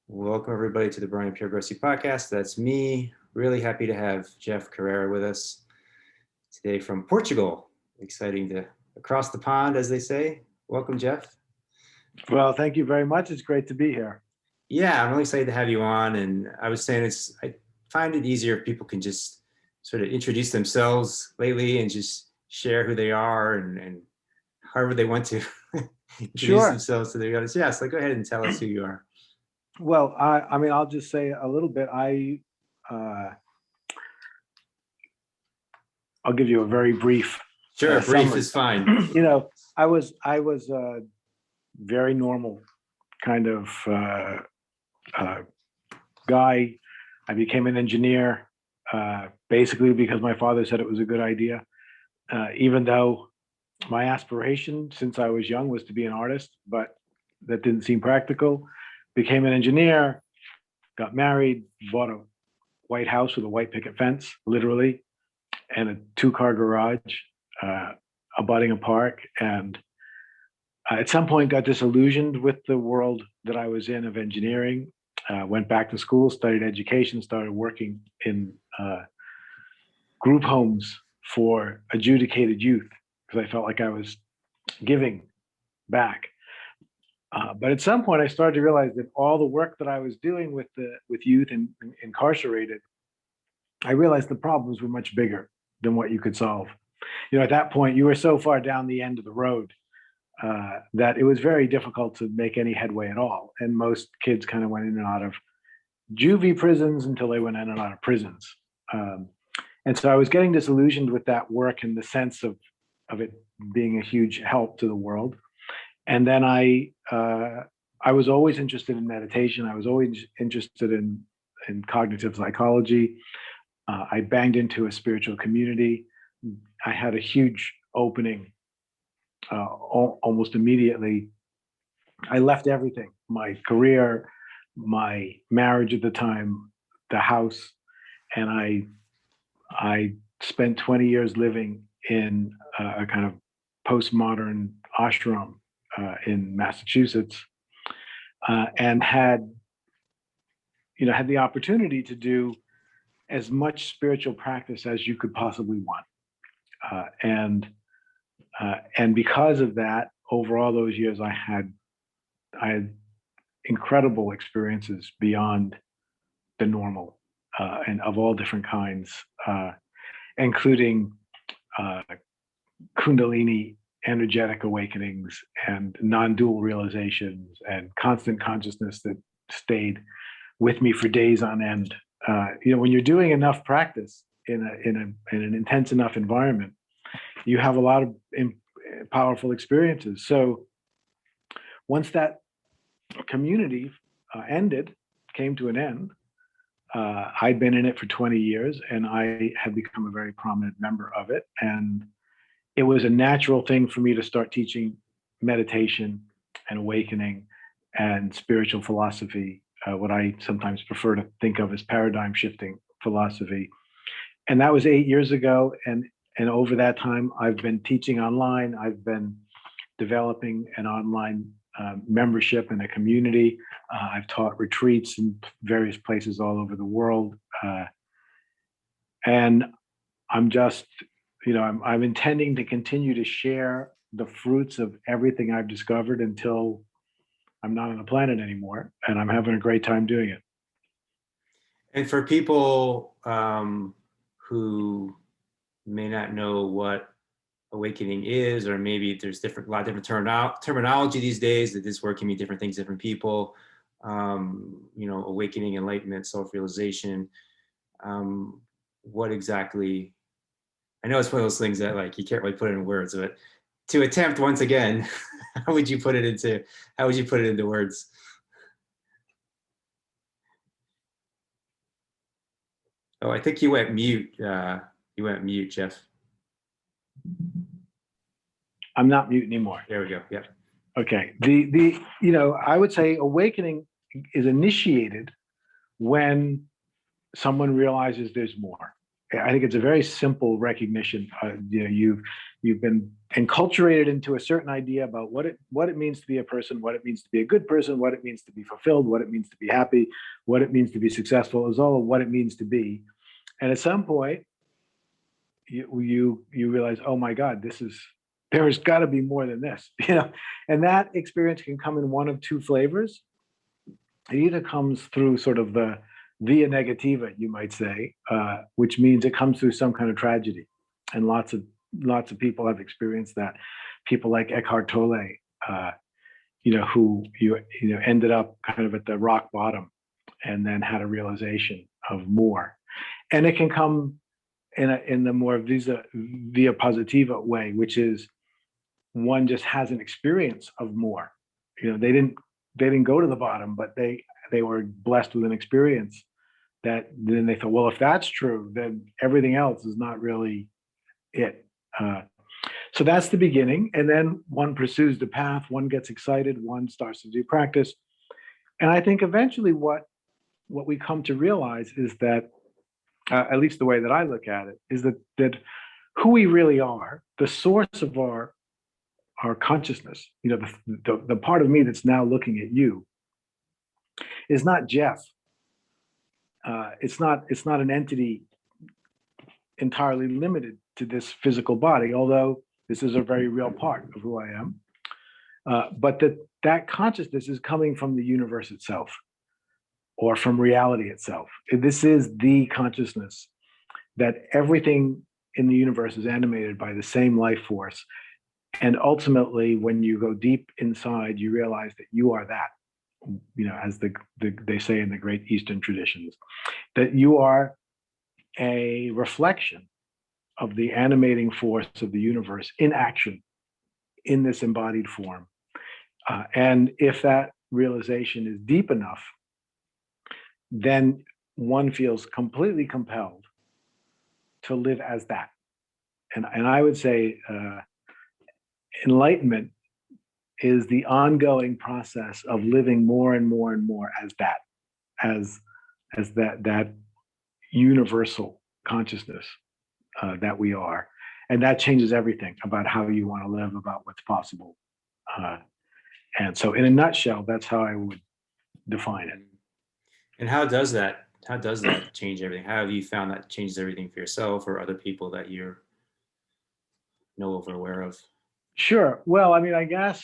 Welcome everybody to the Brian Piergrossi podcast. That's me. Really happy to have Jeff Carreira with us today from Portugal. Exciting to across the pond, as they say. Welcome, Jeff. Well, thank you very much. It's great to be here. Yeah, I'm really excited to have you on. And I was saying I find it easier if people can just sort of introduce themselves lately and just share who they are and however they want to introduce themselves to the audience. Yeah, so go ahead and tell us who you are. Well, I'll just say a little bit. I'll give you a very brief. Sure, brief summary. is fine. I was a very normal kind of guy. I became an engineer basically because my father said it was a good idea, even though my aspiration since I was young was to be an artist, but that didn't seem practical. Became an engineer, got married, bought a white house with a white picket fence, literally, and a 2-car garage, abutting a park. And at some point got disillusioned with the world that I was in of engineering, went back to school, studied education, started working in group homes for adjudicated youth because I felt like I was giving back. But at some point, I started to realize that all the work that I was doing with youth and incarcerated, I realized the problems were much bigger than what you could solve. At that point, you were so far down the end of the road that it was very difficult to make any headway at all. And most kids kind of went in and out of juvie prisons until they went in and out of prisons. And so I was getting disillusioned with that work and the sense of it being a huge help to the world. And then I was always interested in meditation. I was always interested in cognitive psychology. I banged into a spiritual community. I had a huge opening almost immediately. I left everything, my career, my marriage at the time, the house, and I spent 20 years living in a kind of postmodern ashram in Massachusetts, and had the opportunity to do as much spiritual practice as you could possibly want, and because of that, over all those years, I had incredible experiences beyond the normal, and of all different kinds, including Kundalini energetic awakenings and non-dual realizations and constant consciousness that stayed with me for days on end. When you're doing enough practice in an intense enough environment, you have a lot of powerful experiences. So once that community came to an end, I'd been in it for 20 years and I had become a very prominent member of it. And it was a natural thing for me to start teaching meditation and awakening and spiritual philosophy, what I sometimes prefer to think of as paradigm shifting philosophy. And that was 8 years ago. And over that time, I've been teaching online. I've been developing an online membership and a community. I've taught retreats in various places all over the world. And I'm just, I'm intending to continue to share the fruits of everything I've discovered until I'm not on the planet anymore. And I'm having a great time doing it. And for people who may not know what awakening is, or maybe there's a lot of different terminology these days, that this word can mean different things, different people, awakening, enlightenment, self-realization. What exactly, I know it's one of those things that like you can't really put it in words, but to attempt once again, how would you put it into words? Oh, I think you went mute. Jeff. I'm not mute anymore. There we go. Yeah. Okay. I would say awakening is initiated when someone realizes there's more. I think it's a very simple recognition. You've been enculturated into a certain idea about what it means to be a person, what it means to be a good person, what it means to be fulfilled, what it means to be happy, what it means to be successful. Is all of what it means to be. And at some point, you realize, oh my God, there's got to be more than this, And that experience can come in one of two flavors. It either comes through sort of the via negativa, you might say, which means it comes through some kind of tragedy, and lots of people have experienced that. People like Eckhart Tolle, who ended up kind of at the rock bottom, and then had a realization of more. And it can come in the more via positiva way, which is one just has an experience of more. They didn't go to the bottom, but they were blessed with an experience that then they thought, well, if that's true, then everything else is not really it. So that's the beginning. And then one pursues the path, one gets excited, one starts to do practice. And I think eventually what we come to realize is that, at least the way that I look at it, is that who we really are, the source of our consciousness, the part of me that's now looking at you, is not Jeff. It's not an entity entirely limited to this physical body, although this is a very real part of who I am. But that consciousness is coming from the universe itself, or from reality itself. This is the consciousness that everything in the universe is animated by the same life force. And ultimately, when you go deep inside, you realize that you are that, as they say in the great Eastern traditions, that you are a reflection of the animating force of the universe in action in this embodied form. And if that realization is deep enough, then one feels completely compelled to live as that. And I would say enlightenment is the ongoing process of living more and more and more as that, as that universal consciousness that we are. And that changes everything about how you want to live, about what's possible. And so in a nutshell, that's how I would define it. And how does that change everything? How have you found that changes everything for yourself or other people that you're of or aware of? Sure. Well, I mean, I guess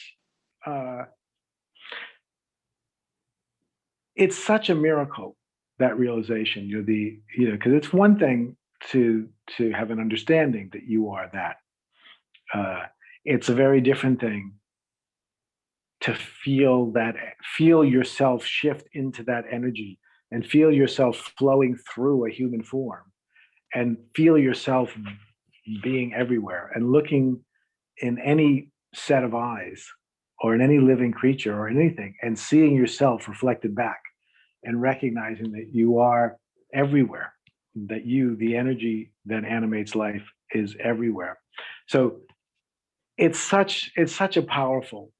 it's such a miracle, that realization. Because it's one thing to have an understanding that you are that. It's a very different thing to feel yourself shift into that energy, and feel yourself flowing through a human form, and feel yourself being everywhere and looking in any set of eyes, or in any living creature or anything, and seeing yourself reflected back, and recognizing that you are everywhere, that the energy that animates life, is everywhere. So it's such a powerful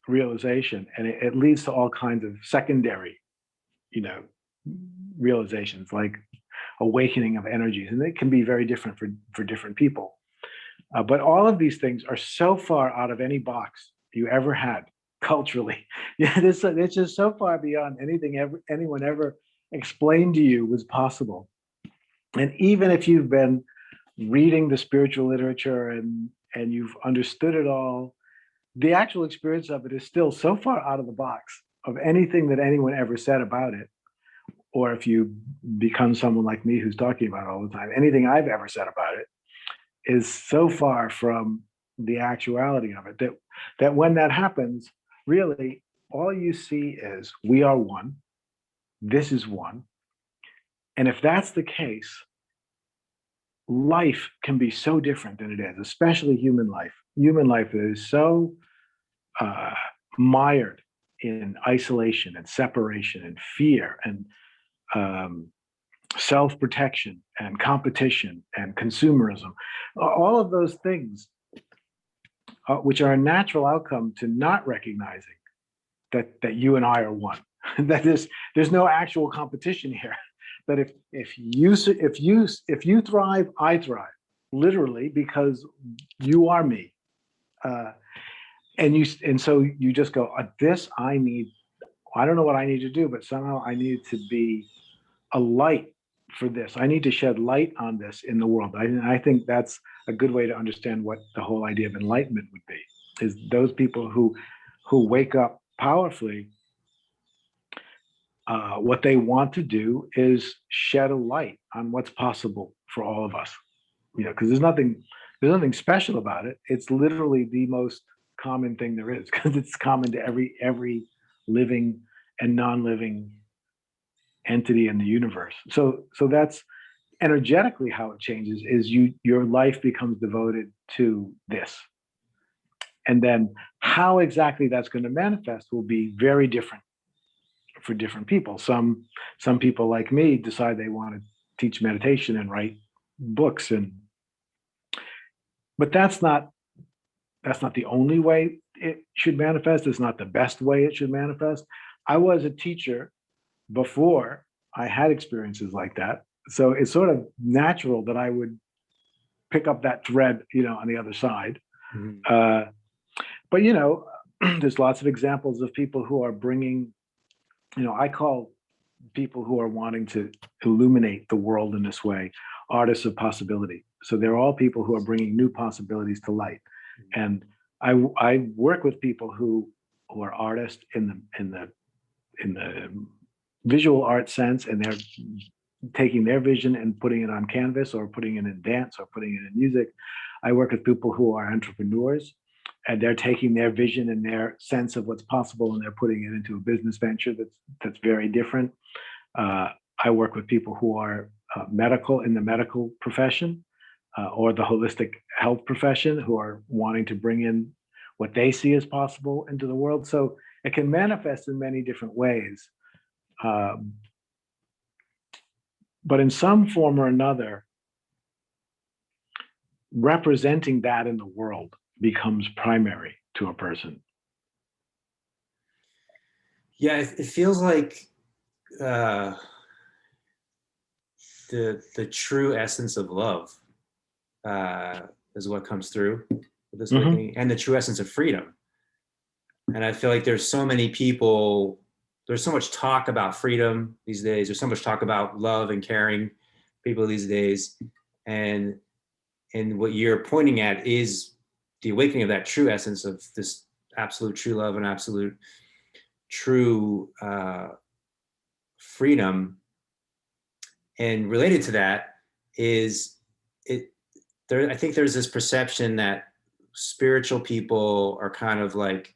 realization, and it leads to all kinds of secondary, realizations, like awakening of energies, and it can be very different for different people. But all of these things are so far out of any box you ever had culturally. It's just so far beyond anything anyone ever explained to you was possible. And even if you've been reading the spiritual literature and you've understood it all, the actual experience of it is still so far out of the box of anything that anyone ever said about it. Or if you become someone like me who's talking about it all the time, anything I've ever said about it is so far from the actuality of it that when that happens, really all you see is we are one, this is one. And if that's the case, life can be so different than it is, especially human life. Human life is so mired in isolation and separation and fear and self-protection and competition and consumerism. All of those things, which are a natural outcome to not recognizing that you and I are one. That there's no actual competition here. that if you thrive, I thrive, literally, because you are me. And so you just go, this I don't know what I need to do, but somehow I need to be a light for this. I need to shed light on this in the world. I think that's a good way to understand what the whole idea of enlightenment would be, is those people who wake up powerfully. What they want to do is shed a light on what's possible for all of us. Because there's nothing special about it. It's literally the most common thing there is, because it's common to every living and non-living entity in the universe. So that's energetically how it changes, is your life becomes devoted to this. And then how exactly that's going to manifest will be very different for different people. Some people like me decide they want to teach meditation and write books, but that's not the only way it should manifest. It's not the best way it should manifest. I was a teacher before I had experiences like that. So it's sort of natural that I would pick up that thread, on the other side. Mhm. But, there's lots of examples of people who are bringing, I call people who are wanting to illuminate the world in this way artists of possibility. So they're all people who are bringing new possibilities to light. And I work with people who are artists in the visual art sense, and they're taking their vision and putting it on canvas, or putting it in dance, or putting it in music. I work with people who are entrepreneurs, and they're taking their vision and their sense of what's possible, and they're putting it into a business venture that's very different. I work with people who are in the medical profession, or the holistic health profession, who are wanting to bring in what they see as possible into the world. So it can manifest in many different ways. But in some form or another, representing that in the world becomes primary to a person. Yeah, it feels like uh, the true essence of love is what comes through with this Mm-hmm. awakening, and the true essence of freedom. And I feel like there's so many people, there's so much talk about freedom these days. There's so much talk about love and caring people these days. And what you're pointing at is the awakening of that true essence of this absolute true love and absolute true freedom. And related to that is it there, I think there's this perception that spiritual people are kind of like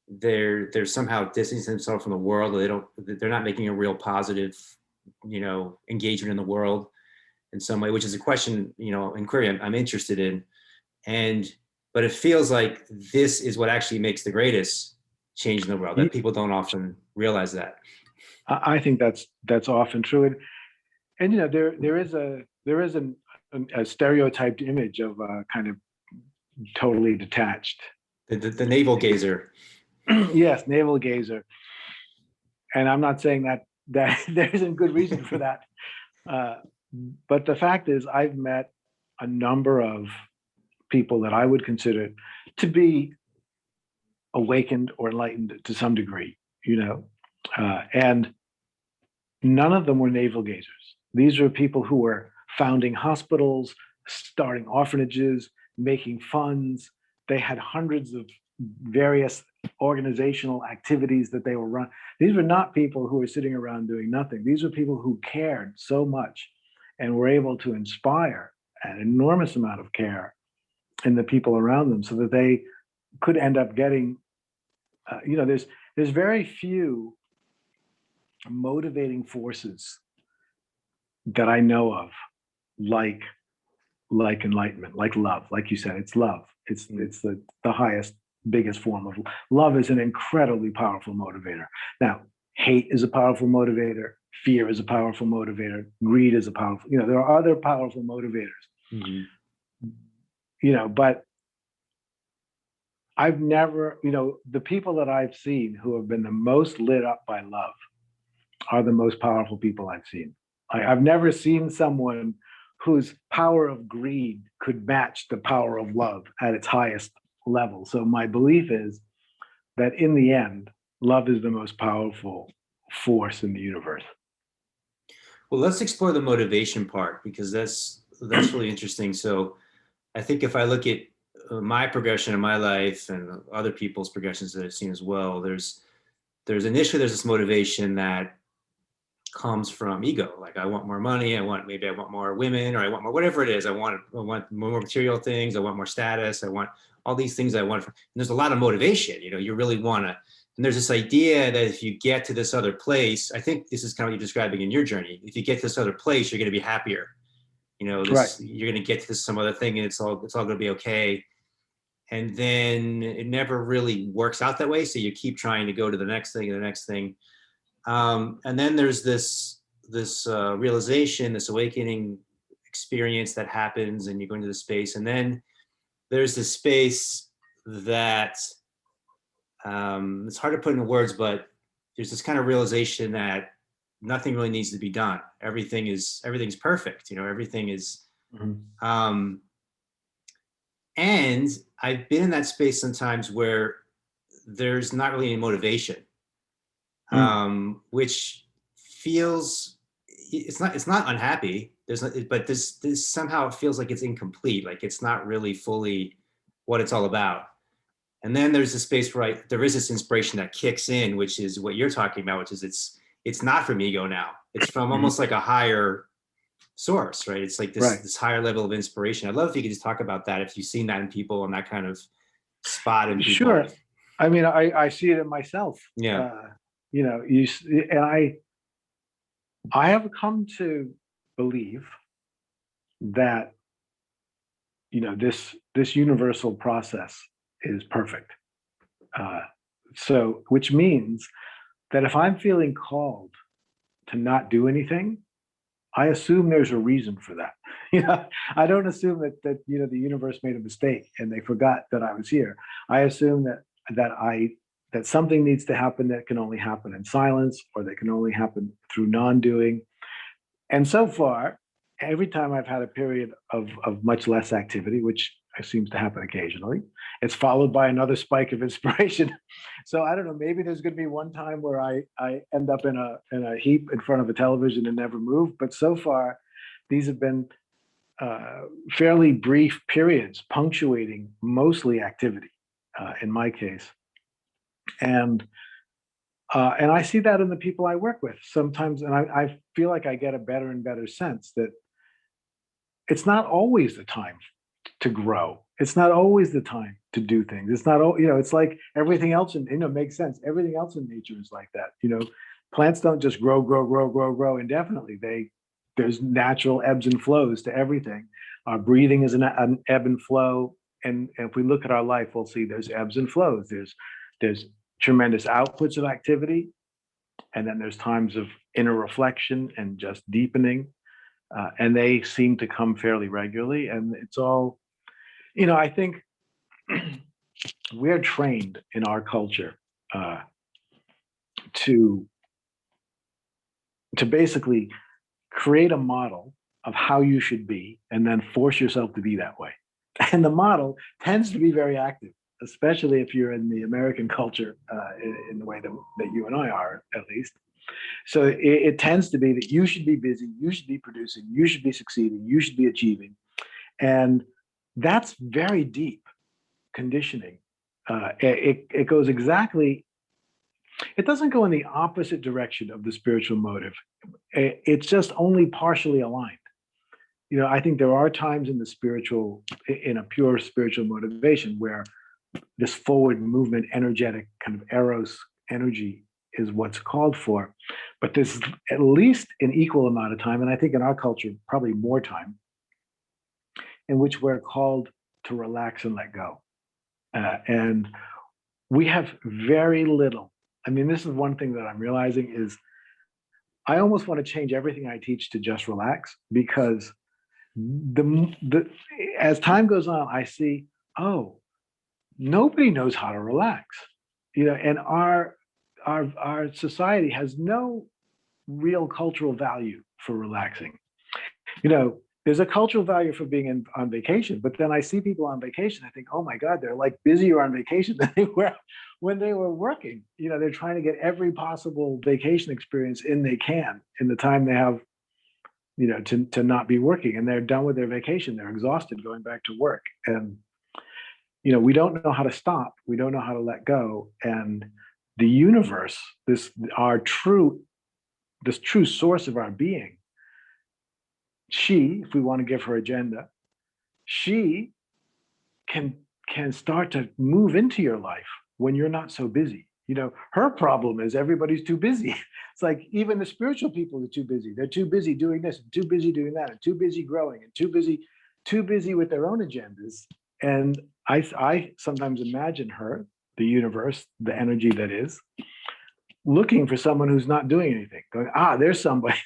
they're somehow distancing themselves from the world. They're not making a real positive, engagement in the world in some way, which is a question, inquiry I'm interested in. But it feels like this is what actually makes the greatest change in the world, that people don't often realize that. I think that's often true, and there is a stereotyped image of kind of totally detached. The navel gazer. Yes, navel gazer. And I'm not saying that there isn't good reason for that. But the fact is, I've met a number of people that I would consider to be awakened or enlightened to some degree, and none of them were navel gazers. These were people who were founding hospitals, starting orphanages, making funds. They had hundreds of various organizational activities that they were running. These were not people who were sitting around doing nothing. These were people who cared so much and were able to inspire an enormous amount of care in the people around them, so that they could end up getting, there's very few motivating forces that I know of, like enlightenment, like love. Like you said, it's love. It's the highest, biggest form of love. Is an incredibly powerful motivator. Now, hate is a powerful motivator. Fear is a powerful motivator. Greed is a powerful. There are other powerful motivators. Mm-hmm. But I've never, the people that I've seen who have been the most lit up by love are the most powerful people I've seen. I've never seen someone whose power of greed could match the power of love at its highest level. So my belief is that in the end, love is the most powerful force in the universe. Well, let's explore the motivation part, because that's really interesting. So I think if I look at my progression in my life and other people's progressions that I've seen as well, there's initially there's this motivation that comes from ego. Like, I want more money, maybe I want more women, or I want more, whatever it is. I want more material things. I want more status. I want all these things I want. And there's a lot of motivation, you really want to, and there's this idea that if you get to this other place, I think this is kind of what you're describing in your journey. If you get to this other place, you're going to be happier. Right. You're going to get to this some other thing, and it's all going to be okay. And then it never really works out that way. So you keep trying to go to the next thing and the next thing. And then there's this realization, this awakening experience that happens, and you go into the space. And then there's this space that it's hard to put into words, but there's this kind of realization that nothing really needs to be done. Everything's perfect. Everything is. Mhm. And I've been in that space sometimes where there's not really any motivation, which feels, it's not unhappy. But this somehow it feels like it's incomplete, like it's not really fully what it's all about. And then there's a space where there is this inspiration that kicks in, which is what you're talking about, which is it's not from ego now. It's from almost like a higher source, right? It's like Right. this higher level of inspiration. I'd love if you could just talk about that, if you've seen that in people and that kind of spot in people. Sure. I mean, I see it in myself. Yeah. And I have come to believe that this universal process is perfect. So, which means that if I'm feeling called to not do anything, I assume there's a reason for that. I don't assume that the universe made a mistake and they forgot that I was here. I assume that something needs to happen that can only happen in silence, or that can only happen through non-doing. And so far, every time I've had a period of much less activity, which seems to happen occasionally, it's followed by another spike of inspiration. So I don't know, maybe there's going to be one time where I end up in a heap in front of a television and never move. But so far, these have been fairly brief periods, punctuating mostly activity in my case. And I see that in the people I work with sometimes, and I feel like I get a better and better sense that it's not always the time to grow. It's not always the time to do things. It's not, it's like everything else makes sense. Everything else in nature is like that. Plants don't just grow indefinitely. There's natural ebbs and flows to everything. Our breathing is an ebb and flow. And if we look at our life, we'll see there's ebbs and flows. There's tremendous outputs of activity. And then there's times of inner reflection and just deepening. And they seem to come fairly regularly. And it's all, I think we're trained in our culture to basically create a model of how you should be and then force yourself to be that way. And the model tends to be very active, especially if you're in the American culture in the way that you and I are, at least. So it tends to be that you should be busy, you should be producing, you should be succeeding, you should be achieving. And that's very deep conditioning. It goes exactly, it doesn't go in the opposite direction of the spiritual motive. It's just only partially aligned. I think there are times in a pure spiritual motivation where this forward movement, energetic kind of eros energy is what's called for. But there's at least an equal amount of time, and I think in our culture, probably more time, in which we're called to relax and let go. And we have very little. I mean, this is one thing that I'm realizing is I almost want to change everything I teach to just relax, because as time goes on, I see, oh, nobody knows how to relax. And our society has no real cultural value for relaxing. You know, there's a cultural value for being on vacation, but then I see people on vacation. I think, oh my God, they're like busier on vacation than they were when they were working. You know, they're trying to get every possible vacation experience in they can in the time they have, you know, to not be working. And they're done with their vacation. They're exhausted going back to work. And, you know, we don't know how to stop. We don't know how to let go. And the universe, this true source of our being, she, if we want to give her agenda, she can start to move into your life when you're not so busy. You know, her problem is everybody's too busy. It's like even the spiritual people are too busy. They're too busy doing this, and too busy doing that, and too busy growing, and too busy with their own agendas. And I sometimes imagine her, the universe, the energy that is, looking for someone who's not doing anything. Going, there's somebody,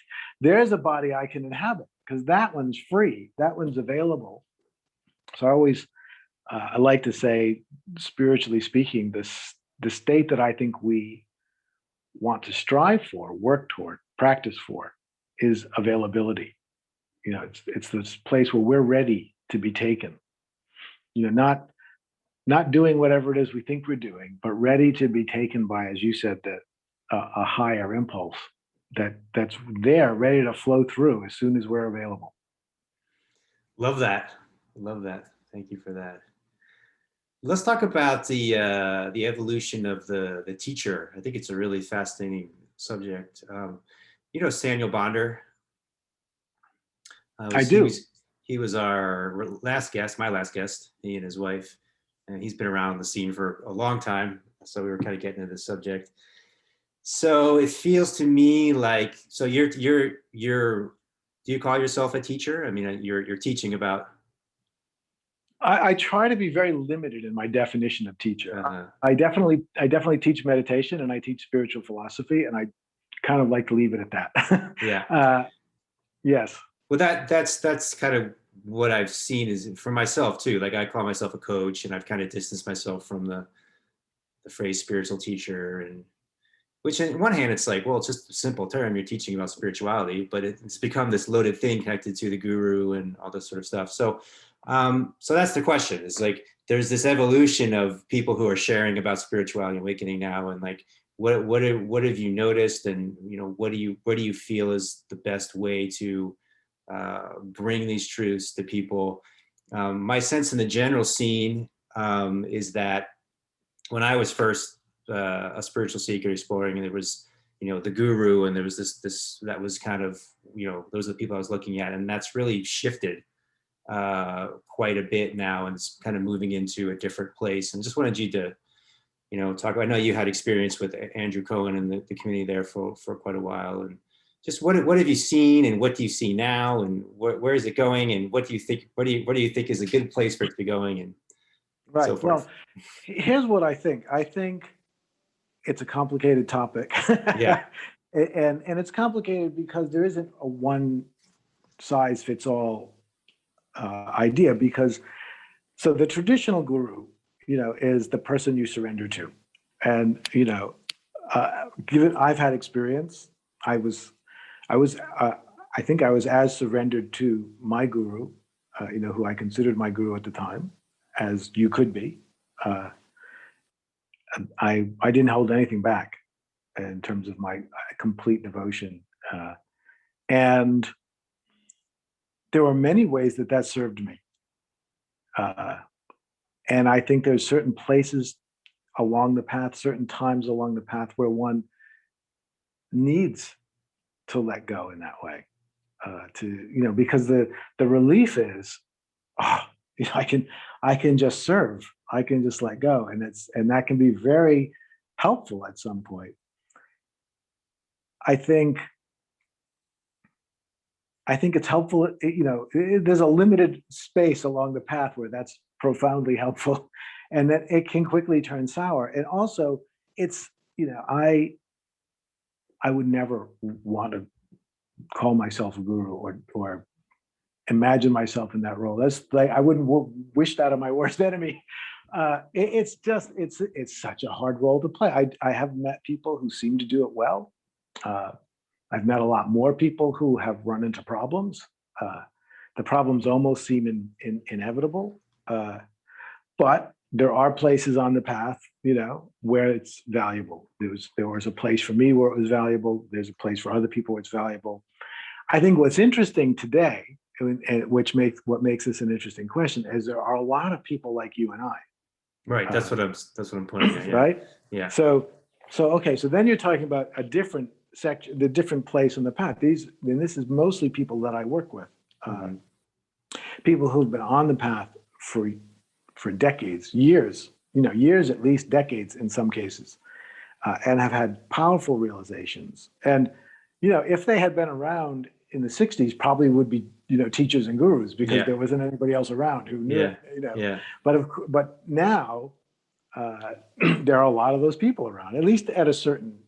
there's a body I can inhabit because that one's free, that one's available. So I like to say, spiritually speaking, the state that I think we want to strive for, work toward, practice for, is availability. You know, it's this place where we're ready to be taken. You know, not doing whatever it is we think we're doing, but ready to be taken by, as you said, a higher impulse that's there, ready to flow through as soon as we're available. Love that. Love that. Thank you for that. Let's talk about the evolution of the teacher. I think it's a really fascinating subject. You know Samuel Bonder? I do. He was our last guest, my last guest, he and his wife. And he's been around the scene for a long time. So we were kind of getting into this subject. So it feels to me like, so you're do you call yourself a teacher? I mean, you're teaching about. I try to be very limited in my definition of teacher. I definitely teach meditation and I teach spiritual philosophy, and I kind of like to leave it at that. Yeah. Yes. Well, that's kind of what I've seen is for myself too. Like I call myself a coach, and I've kind of distanced myself from the phrase spiritual teacher, and which on one hand it's like, well, it's just a simple term. You're teaching about spirituality, but it's become this loaded thing connected to the guru and all this sort of stuff. So that's the question. It's like there's this evolution of people who are sharing about spirituality and awakening now, and like what have you noticed, and you know what do you feel is the best way to bring these truths to people? My sense in the general scene is that when I was first a spiritual seeker exploring, and there was, you know, the guru, and there was this that was kind of, you know, those are the people I was looking at, and that's really shifted quite a bit now, and it's kind of moving into a different place. And just wanted you to, you know, talk about, I know you had experience with Andrew Cohen and the community there for quite a while, and just what have you seen, and what do you see now, and where is it going, and what do you think is a good place for it to be going, and Right. so forth. Well, here's what I think. I think it's a complicated topic. Yeah. and it's complicated because there isn't a one size fits all idea, because so the traditional guru, you know, is the person you surrender to. And, you know, given I've had experience, I think I was as surrendered to my guru, you know, who I considered my guru at the time, as you could be. I didn't hold anything back in terms of my complete devotion, and there were many ways that served me. And I think there's certain places along the path, certain times along the path where one needs to let go in that way. To, you know, because the relief is, you know, I can just serve, I can just let go, and that can be very helpful at some point. I think it's helpful, you know, there's a limited space along the path where that's profoundly helpful, and that it can quickly turn sour. And also, it's, you know, I would never want to call myself a guru or imagine myself in that role. That's like, I wouldn't wish that on my worst enemy. It's such a hard role to play. I have met people who seem to do it well. I've met a lot more people who have run into problems. The problems almost seem inevitable, but there are places on the path, where it's valuable. There was a place for me where it was valuable. There's a place for other people where it's valuable. I think what's interesting today, and what makes this an interesting question, is there are a lot of people like you and I. Right. That's what I'm pointing at. Yeah. Right. Yeah. So okay. So then you're talking about a different section, the different place on the path. This is mostly people that I work with, people who've been on the path for decades, years, years at least, decades in some cases, and have had powerful realizations. And if they had been around in the 60s, probably would be teachers and gurus, because there wasn't anybody else around who knew it. Yeah. But now there are a lot of those people around, at least at a certain,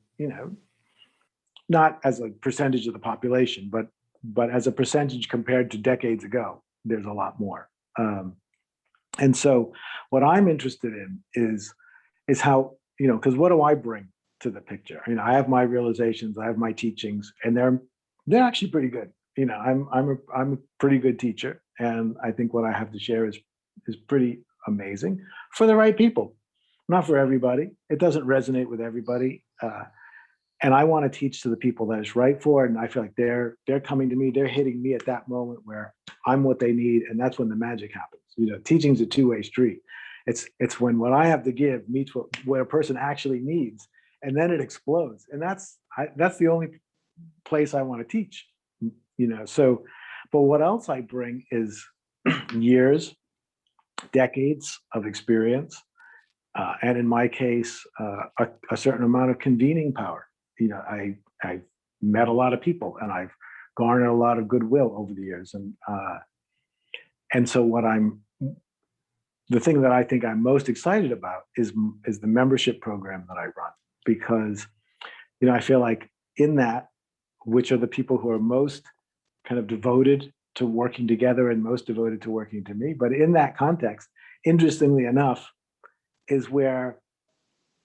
not as a percentage of the population, but as a percentage compared to decades ago, there's a lot more. And so what I'm interested in is how, because what do I bring to the picture? I have my realizations, I have my teachings, and they're actually pretty good. I'm a pretty good teacher, and I think what I have to share is pretty amazing for the right people, not for everybody. It doesn't resonate with everybody, and I want to teach to the people that it's right for. And I feel like they're coming to me, they're hitting me at that moment where I'm what they need, and that's when the magic happens. Teaching's a two-way street. It's when what I have to give meets what a person actually needs, and then it explodes. And that's the only place I want to teach. So, but what else I bring is years, decades of experience, and in my case, a certain amount of convening power. I've met a lot of people, and I've garnered a lot of goodwill over the years, and so the thing that I think I'm most excited about is the membership program that I run, because I feel like in that, which are the people who are most kind of devoted to working together and most devoted to working to me, but in that context, interestingly enough, is where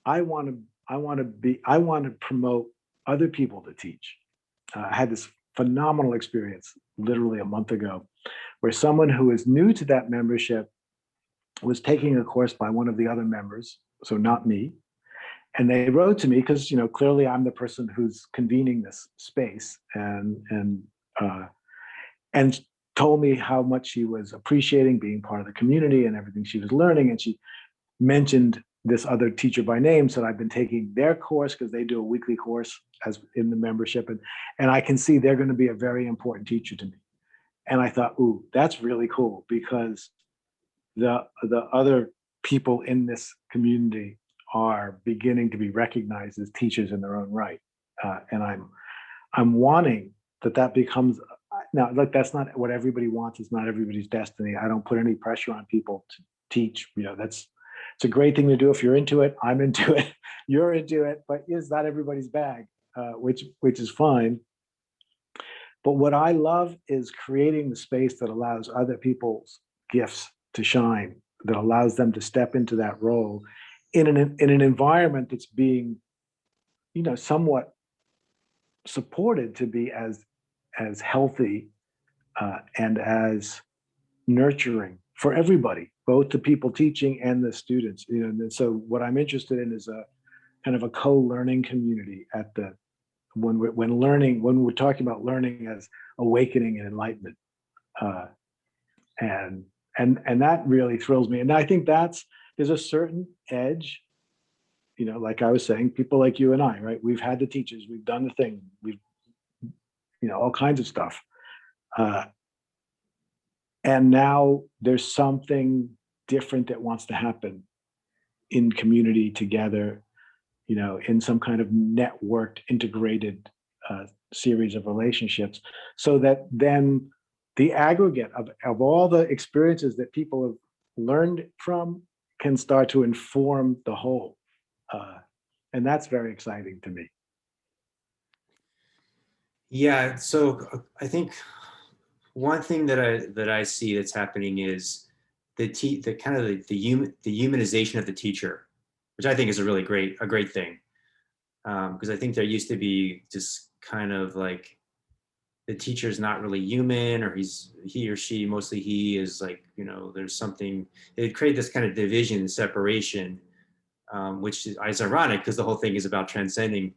I want to promote other people to teach. I had this phenomenal experience literally a month ago, where someone who is new to that membership was taking a course by one of the other members, so not me. And they wrote to me because, clearly I'm the person who's convening this space, and told me how much she was appreciating being part of the community and everything she was learning. And she mentioned this other teacher by name, said I've been taking their course because they do a weekly course as in the membership, and I can see they're going to be a very important teacher to me. And I thought, ooh, that's really cool, because the other people in this community are beginning to be recognized as teachers in their own right, and I'm wanting that becomes. Now, look, that's not what everybody wants. It's not everybody's destiny. I don't put any pressure on people to teach. It's a great thing to do if you're into it. I'm into it. You're into it, but it's not everybody's bag, which is fine. But what I love is creating the space that allows other people's gifts to shine, that allows them to step into that role in an environment that's being, somewhat supported to be as healthy and as nurturing for everybody, both the people teaching and the students. And so what I'm interested in is a kind of a co-learning community when we're talking about learning as awakening and enlightenment, and that really thrills me. And I think there's a certain edge, like I was saying, people like you and I, right? We've had the teachers, we've done the thing, we've all kinds of stuff. And now there's something different that wants to happen in community together, in some kind of networked, integrated series of relationships, so that then the aggregate of all the experiences that people have learned from can start to inform the whole. And that's very exciting to me. Yeah. So I think one thing that I see that's happening is the kind of the, the humanization of the teacher, which I think is a great thing. Because I think there used to be just kind of like the teacher's not really human, or he or she, mostly he, is like, there's something, it created this kind of division and separation, which is ironic because the whole thing is about transcending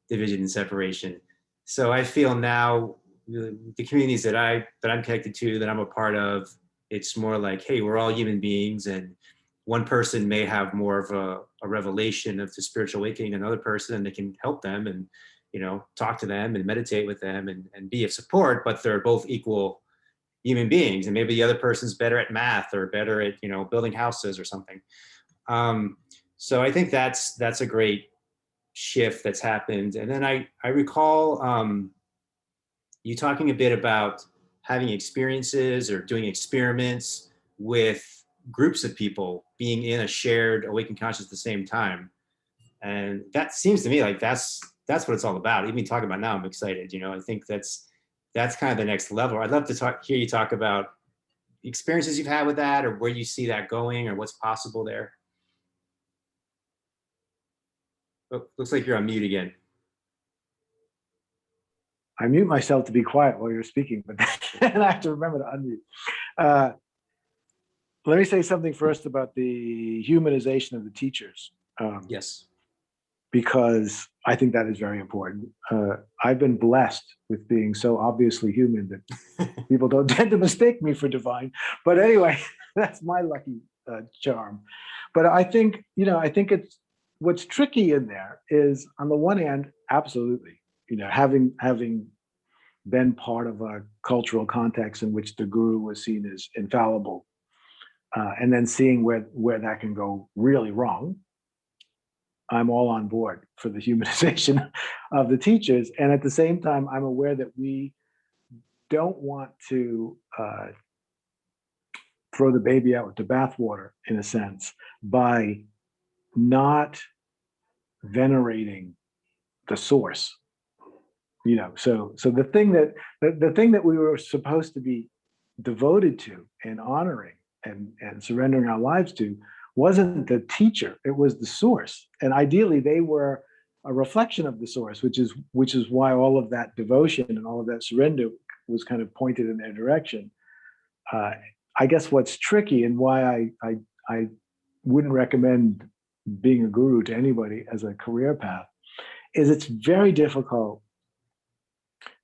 division and separation. So I feel now the communities that I'm connected to, that I'm a part of, it's more like, hey, we're all human beings, and one person may have more of a revelation of the spiritual awakening than another person, and they can help them and talk to them and meditate with them and be of support, but they're both equal human beings, and maybe the other person's better at math or better at building houses or something. So I think that's a great shift that's happened. And then I recall you talking a bit about having experiences or doing experiments with groups of people being in a shared awakened consciousness at the same time. And that seems to me like that's what it's all about. Even talking about now, I'm excited. I think that's kind of the next level. I'd love to hear you talk about experiences you've had with that, or where you see that going, or what's possible there. Oh, looks like you're on mute again. I mute myself to be quiet while you're speaking, but then I have to remember to unmute. Let me say something first about the humanization of the teachers. Yes. Because I think that is very important. I've been blessed with being so obviously human that people don't tend to mistake me for divine. But anyway, that's my lucky charm. But I think, it's what's tricky in there is, on the one hand, absolutely, having been part of a cultural context in which the guru was seen as infallible, and then seeing where that can go really wrong. I'm all on board for the humanization of the teachers. And at the same time, I'm aware that we don't want to throw the baby out with the bathwater, in a sense, by not venerating the source. So the thing that we were supposed to be devoted to and honoring and surrendering our lives to wasn't the teacher, it was the source. And ideally they were a reflection of the source, which is why all of that devotion and all of that surrender was kind of pointed in their direction. I guess what's tricky, and why I wouldn't recommend being a guru to anybody as a career path, is it's very difficult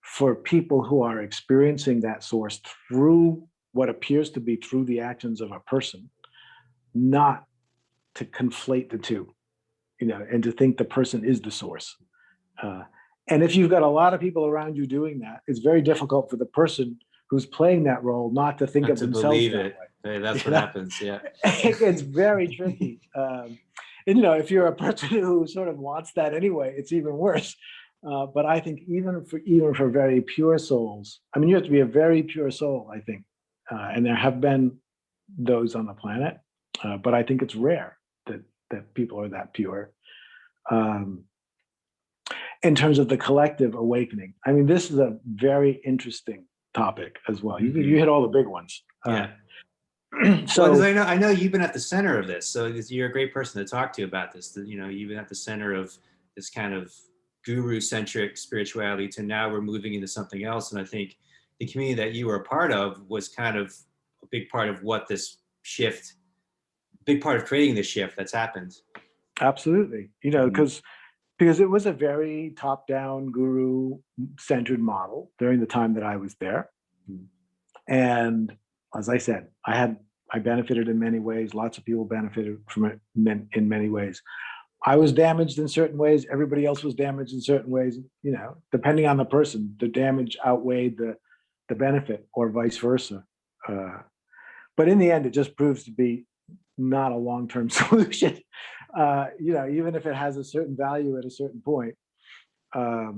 for people who are experiencing that source through what appears to be through the actions of a person, not to conflate the two, and to think the person is the source. And if you've got a lot of people around you doing that, it's very difficult for the person who's playing that role not to think of themselves believe that it. way. Hey, that's what happens. Yeah. It's very tricky. And if you're a person who sort of wants that anyway, it's even worse. But I think even for very pure souls, I mean, you have to be a very pure soul, I think. And there have been those on the planet, but I think it's rare that people are that pure. In terms of the collective awakening, I mean, this is a very interesting topic as well. You hit all the big ones. Yeah. So, because I know you've been at the center of this, so you're a great person to talk to about this. You've been at the center of this kind of guru-centric spirituality, to now we're moving into something else. And I think the community that you were a part of was kind of a big part of what this shift, big part of creating this shift that's happened. Absolutely, because it was a very top-down guru-centered model during the time that I was there. And as I said, I benefited in many ways. Lots of people benefited from it in many ways. I was damaged in certain ways. Everybody else was damaged in certain ways. Depending on the person, the damage outweighed the benefit, or vice versa. But in the end, it just proves to be not a long-term solution. Even if it has a certain value at a certain point. But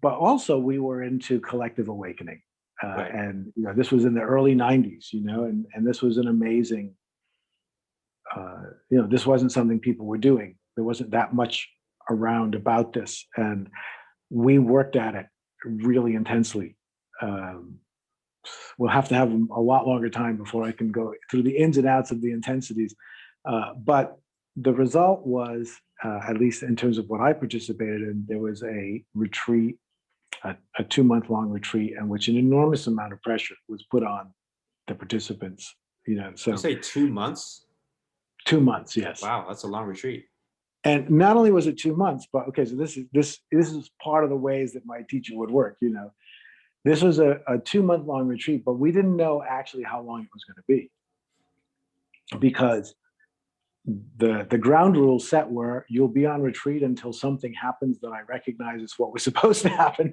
also, we were into collective awakening. Right. And this was in the early 90s, and this was an amazing, this wasn't something people were doing. There wasn't that much around about this. And we worked at it really intensely. We'll have to have a lot longer time before I can go through the ins and outs of the intensities. But the result was at least in terms of what I participated in, there was a retreat, a 2-month long retreat, in which an enormous amount of pressure was put on the participants. You So say 2 months? 2 months, yes. Wow, that's a long retreat. And not only was it 2 months, but okay, so this is part of the ways that my teacher would work. This was a 2-month long retreat, but we didn't know actually how long it was going to be, because the ground rules set were you'll be on retreat until something happens that I recognize is what was supposed to happen.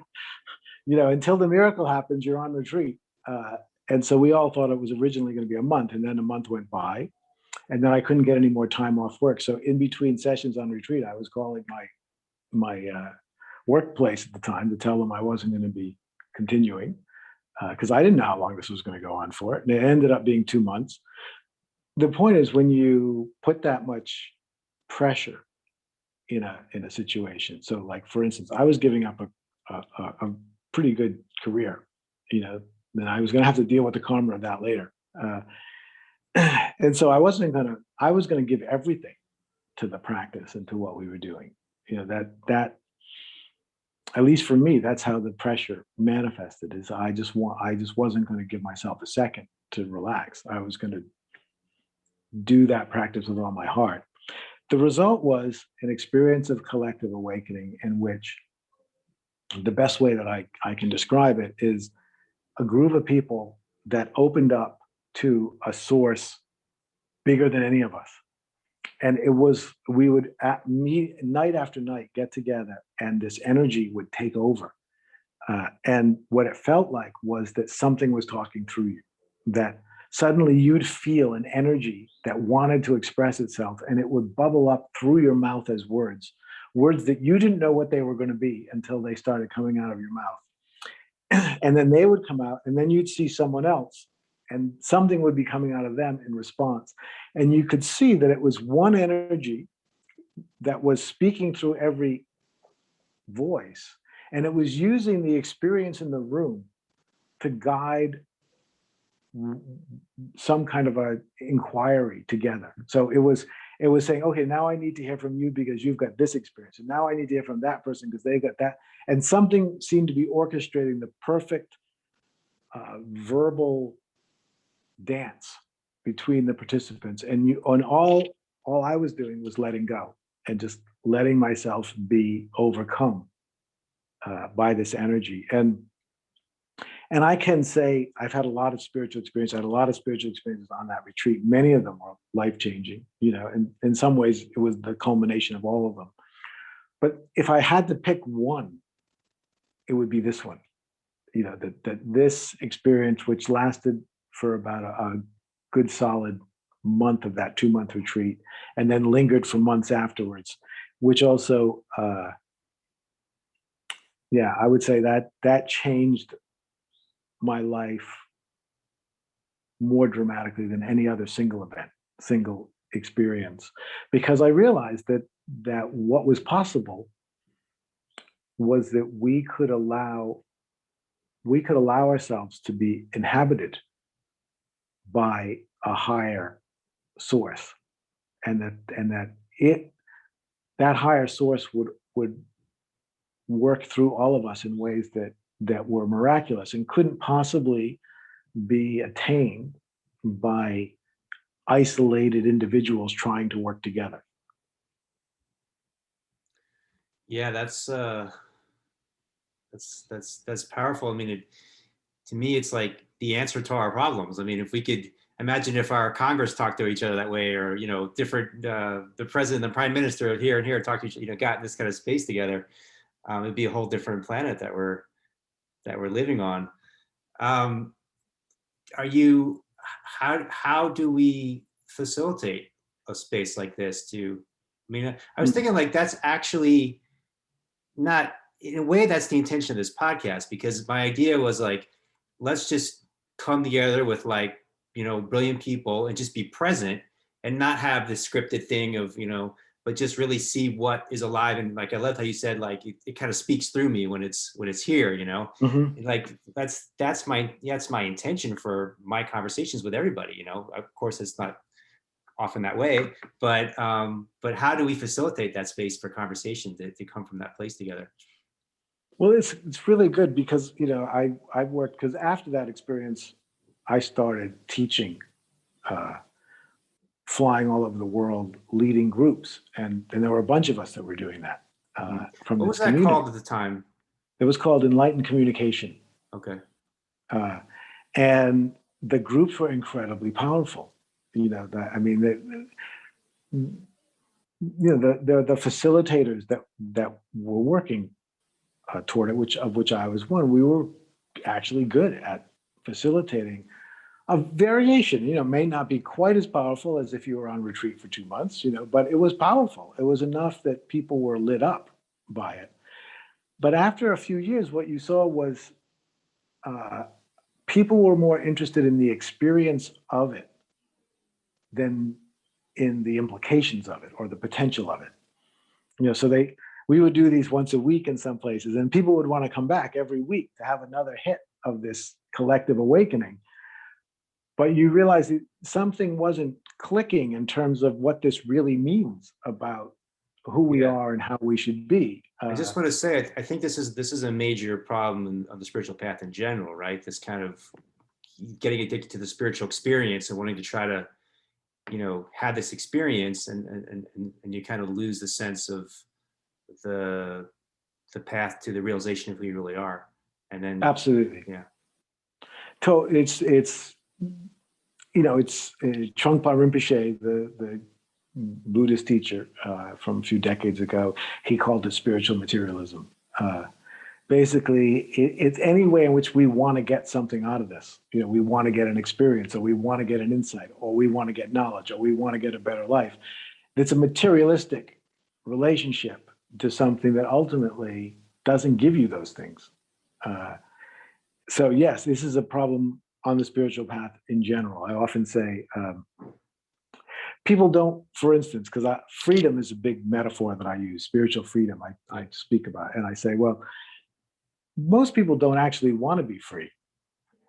Until the miracle happens, you're on retreat. And so we all thought it was originally going to be a month, and then a month went by, and then I couldn't get any more time off work. So in between sessions on retreat, I was calling my workplace at the time to tell them I wasn't going to be continuing, because I didn't know how long this was going to go on for. And it ended up being 2 months. The point is, when you put that much pressure in a situation, so like for instance, I was giving up a pretty good career, then I was going to have to deal with the karma of that later. And so I was going to give everything to the practice and to what we were doing. That at least for me, that's how the pressure manifested. Is I just wasn't going to give myself a second to relax. I was going to do that practice with all my heart. The result was an experience of collective awakening, in which the best way that I can describe it is a group of people that opened up to a source bigger than any of us. And we would meet night after night, get together, and this energy would take over. And what it felt like was that something was talking through you, that suddenly you'd feel an energy that wanted to express itself, and it would bubble up through your mouth as words that you didn't know what they were going to be until they started coming out of your mouth. And then they would come out, and then you'd see someone else, and something would be coming out of them in response. And you could see that it was one energy that was speaking through every voice, and it was using the experience in the room to guide some kind of a inquiry together. So it was saying, okay, now I need to hear from you because you've got this experience, and now I need to hear from that person because they got that. And something seemed to be orchestrating the perfect verbal dance between the participants. And all I was doing was letting go and just letting myself be overcome by this energy. And I can say I've had a lot of spiritual experience. I had a lot of spiritual experiences on that retreat. Many of them were life-changing, and in some ways it was the culmination of all of them. But if I had to pick one, it would be this one. That this experience, which lasted for about a good solid month of that 2-month retreat, and then lingered for months afterwards, which also, I would say that changed my life more dramatically than any other single experience, because I realized that what was possible was that we could allow ourselves to be inhabited by a higher source, and that higher source would work through all of us in ways that were miraculous and couldn't possibly be attained by isolated individuals trying to work together. Yeah, that's powerful. I mean, to me, it's like the answer to our problems. I mean, if we could imagine if our Congress talked to each other that way, or different, the president, the prime minister here and here talk to each other, got in this kind of space together, it'd be a whole different planet that we're living on. How do we facilitate a space like this? I mean, I was thinking like that's actually not, in a way, that's the intention of this podcast, because my idea was like, let's just come together with brilliant people and just be present and not have this scripted thing of, but just really see what is alive. And like, I love how you said, like, it kind of speaks through me when it's here, Mm-hmm. like that's my intention for my conversations with everybody. Of course, it's not often that way. But how do we facilitate that space for conversation to come from that place together? Well, it's really good because I've worked, because after that experience, I started teaching, uh, flying all over the world, leading groups, and there were a bunch of us that were doing that from What this was that community. called at the time? It was called Enlightened Communication, Okay. and the groups were incredibly powerful. I mean, the facilitators that were working toward it, of which I was one, we were actually good at facilitating a variation. May not be quite as powerful as if you were on retreat for 2 months, but it was powerful. It was enough that people were lit up by it. But after a few years, what you saw was people were more interested in the experience of it than in the implications of it or the potential of it. So we would do these once a week in some places, and people would want to come back every week to have another hit of this collective awakening. But you realize that something wasn't clicking in terms of what this really means about who we are and how we should be. I just want to say, I think this is a major problem of the spiritual path in general, right? This kind of getting addicted to the spiritual experience and wanting to try to, have this experience, and you kind of lose the sense of the path to the realization of who you really are. And then absolutely, yeah. So it's Trungpa Rinpoche, the Buddhist teacher from a few decades ago. He called it spiritual materialism. Basically, it's any way in which we want to get something out of this. We want to get an experience, or we want to get an insight, or we want to get knowledge, or we want to get a better life. It's a materialistic relationship to something that ultimately doesn't give you those things. So yes, this is a problem on the spiritual path in general. I often say, people don't, for instance, because freedom is a big metaphor that I use, spiritual freedom, I speak about. And I say, well, most people don't actually want to be free.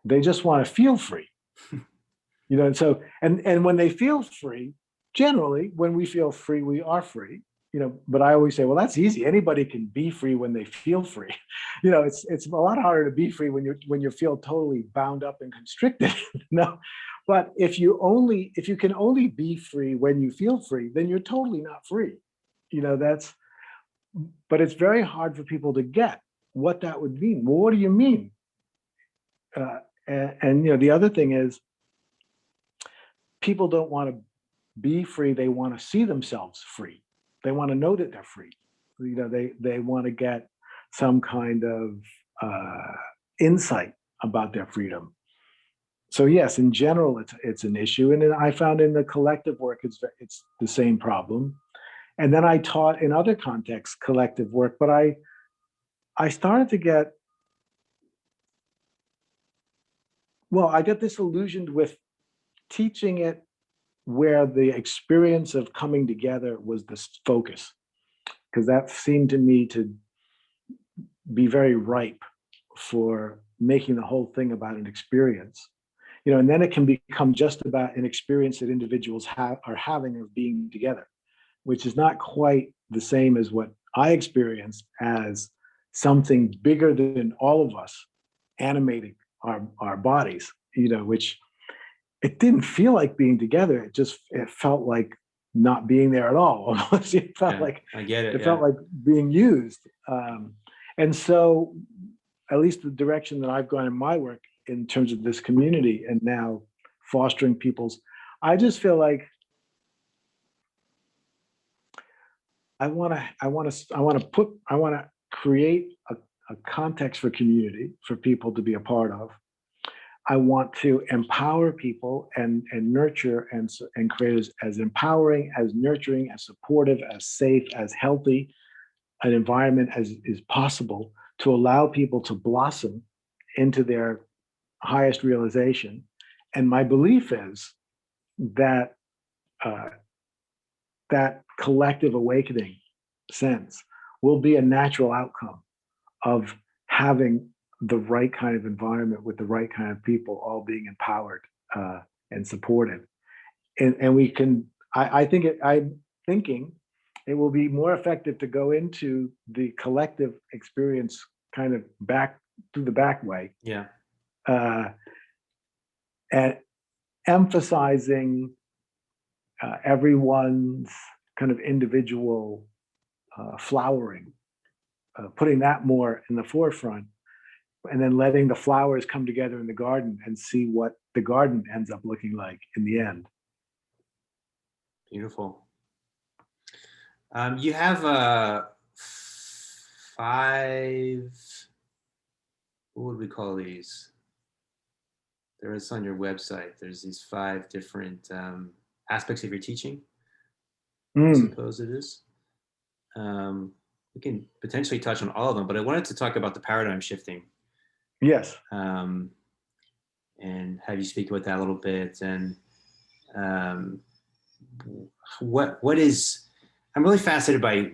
They just want to feel free. And so, and when they feel free, generally, when we feel free, we are free. But I always say, well, that's easy. Anybody can be free when they feel free. It's a lot harder to be free when you feel totally bound up and constricted. But if you can only be free when you feel free, then you're totally not free. But it's very hard for people to get what that would mean. Well, what do you mean? And the other thing is, people don't want to be free. They want to see themselves free. They want to know that they're free. They want to get some kind of insight about their freedom. So yes, in general, it's an issue. And then I found in the collective work, it's the same problem. And then I taught in other contexts collective work, but I started to get, I got disillusioned with teaching it where the experience of coming together was the focus, because that seemed to me to be very ripe for making the whole thing about an experience. And then it can become just about an experience that individuals are having of being together, which is not quite the same as what I experienced as something bigger than all of us animating our bodies, which it didn't feel like being together. It felt like not being there at all. Almost, it felt like I get it. It felt like being used. And so, at least the direction that I've gone in my work in terms of this community and now fostering people's, I just feel like I want to create a context for community for people to be a part of. I want to empower people and nurture and create as empowering, as nurturing, as supportive, as safe, as healthy an environment as is possible to allow people to blossom into their highest realization. And my belief is that that collective awakening sense will be a natural outcome of having the right kind of environment with the right kind of people all being empowered and supported. And we can I'm thinking it will be more effective to go into the collective experience kind of back through the back way, Yeah. and emphasizing everyone's kind of individual flowering, putting that more in the forefront, and then letting the flowers come together in the garden and see what the garden ends up looking like in the end. Beautiful. You have 5, what would we call these? There is on your website. There's these 5 different aspects of your teaching, I suppose it is. We can potentially touch on all of them, but I wanted to talk about the paradigm shifting. Yes. And have you speak about that a little bit, and what is, I'm really fascinated by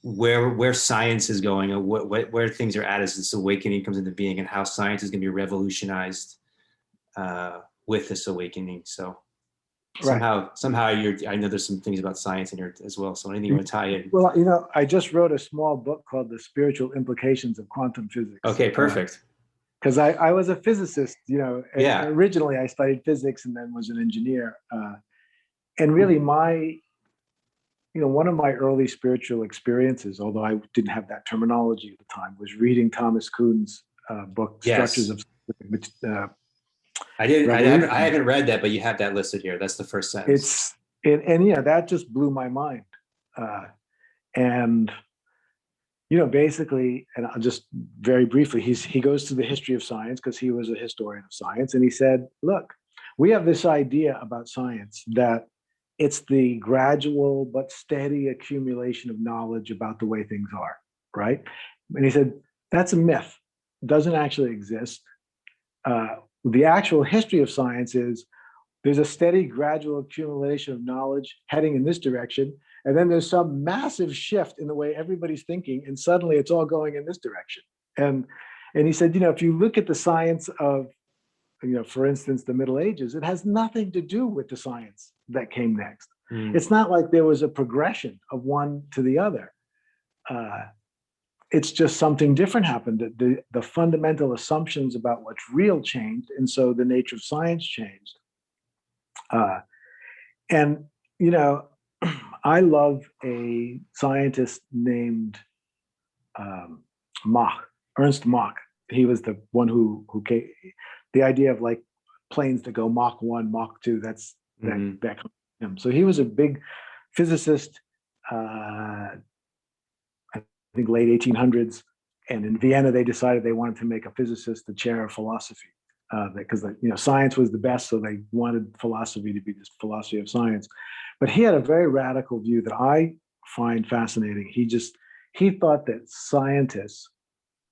where science is going, or where things are at as this awakening comes into being, and how science is going to be revolutionized with this awakening. So somehow I know there's some things about science in here as well. So anything you want to tie in? Well, I just wrote a small book called The Spiritual Implications of Quantum Physics. Okay, perfect. Because I was a physicist, Yeah. Originally I studied physics and then was an engineer. And really one of my early spiritual experiences, although I didn't have that terminology at the time, was reading Thomas Kuhn's book, Yes. Structures of I haven't read that, but you have that listed here. That's the first sentence. That just blew my mind. And basically, and I'll just very briefly, he goes to the history of science because he was a historian of science. And he said, look, we have this idea about science that it's the gradual but steady accumulation of knowledge about the way things are, right? And he said, that's a myth. It doesn't actually exist. The actual history of science is there's a steady gradual accumulation of knowledge heading in this direction. And then there's some massive shift in the way everybody's thinking, and suddenly it's all going in this direction. And he said, if you look at the science of, for instance, the Middle Ages, it has nothing to do with the science that came next. It's not like there was a progression of one to the other. It's just something different happened. The fundamental assumptions about what's real changed, and so the nature of science changed. I love a scientist named Ernst Mach. He was the one who came, the idea of like planes that go Mach 1, Mach 2, that comes from him. So he was a big physicist, I think late 1800s. And in Vienna, they decided they wanted to make a physicist the chair of philosophy, because science was the best, so they wanted philosophy to be this philosophy of science. But he had a very radical view that I find fascinating. He thought that scientists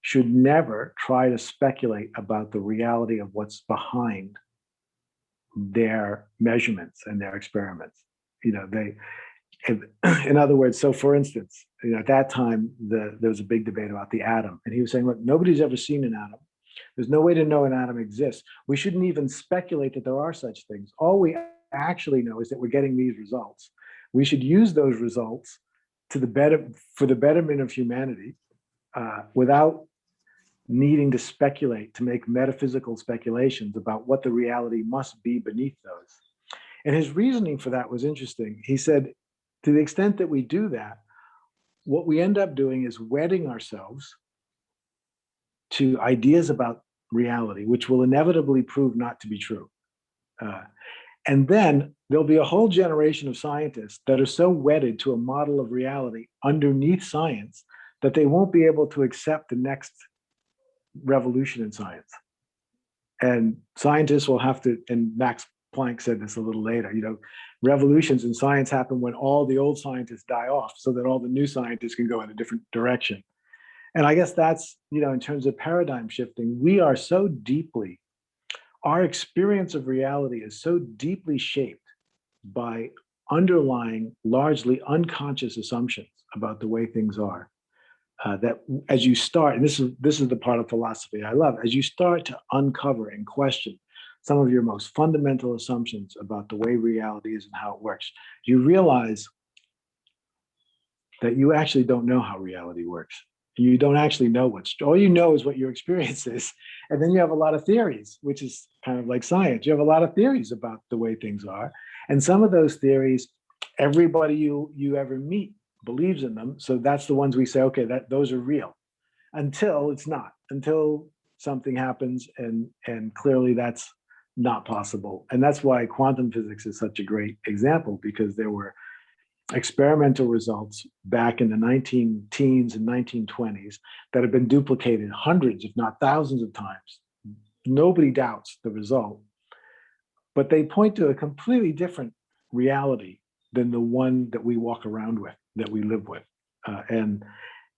should never try to speculate about the reality of what's behind their measurements and their experiments. In other words, so for instance, at that time, there was a big debate about the atom. And he was saying, look, nobody's ever seen an atom. There's no way to know an atom exists. We shouldn't even speculate that there are such things. All we actually know is that we're getting these results. We should use those results for the betterment of humanity, without needing to speculate, to make metaphysical speculations about what the reality must be beneath those. And his reasoning for that was interesting. He said, to the extent that we do that, what we end up doing is wedding ourselves to ideas about reality, which will inevitably prove not to be true. And then there'll be a whole generation of scientists that are so wedded to a model of reality underneath science that they won't be able to accept the next revolution in science. And scientists will have to, and Max Planck said this a little later, revolutions in science happen when all the old scientists die off so that all the new scientists can go in a different direction. And I guess that's, in terms of paradigm shifting, we are so deeply, our experience of reality is so deeply shaped by underlying, largely unconscious assumptions about the way things are, that as you start, and this is the part of philosophy I love, as you start to uncover and question some of your most fundamental assumptions about the way reality is and how it works, you realize that you actually don't know how reality works. You don't actually know all you know is what your experience is. And then you have a lot of theories, which is kind of like science. You have a lot of theories about the way things are. And some of those theories, everybody you ever meet believes in them. So that's the ones we say, okay, those are real, until it's not, until something happens and clearly that's not possible. And that's why quantum physics is such a great example, because there were experimental results back in the 19 teens and 1920s that have been duplicated hundreds, if not thousands of times. Nobody doubts the result, but they point to a completely different reality than the one that we walk around with, that we live with. And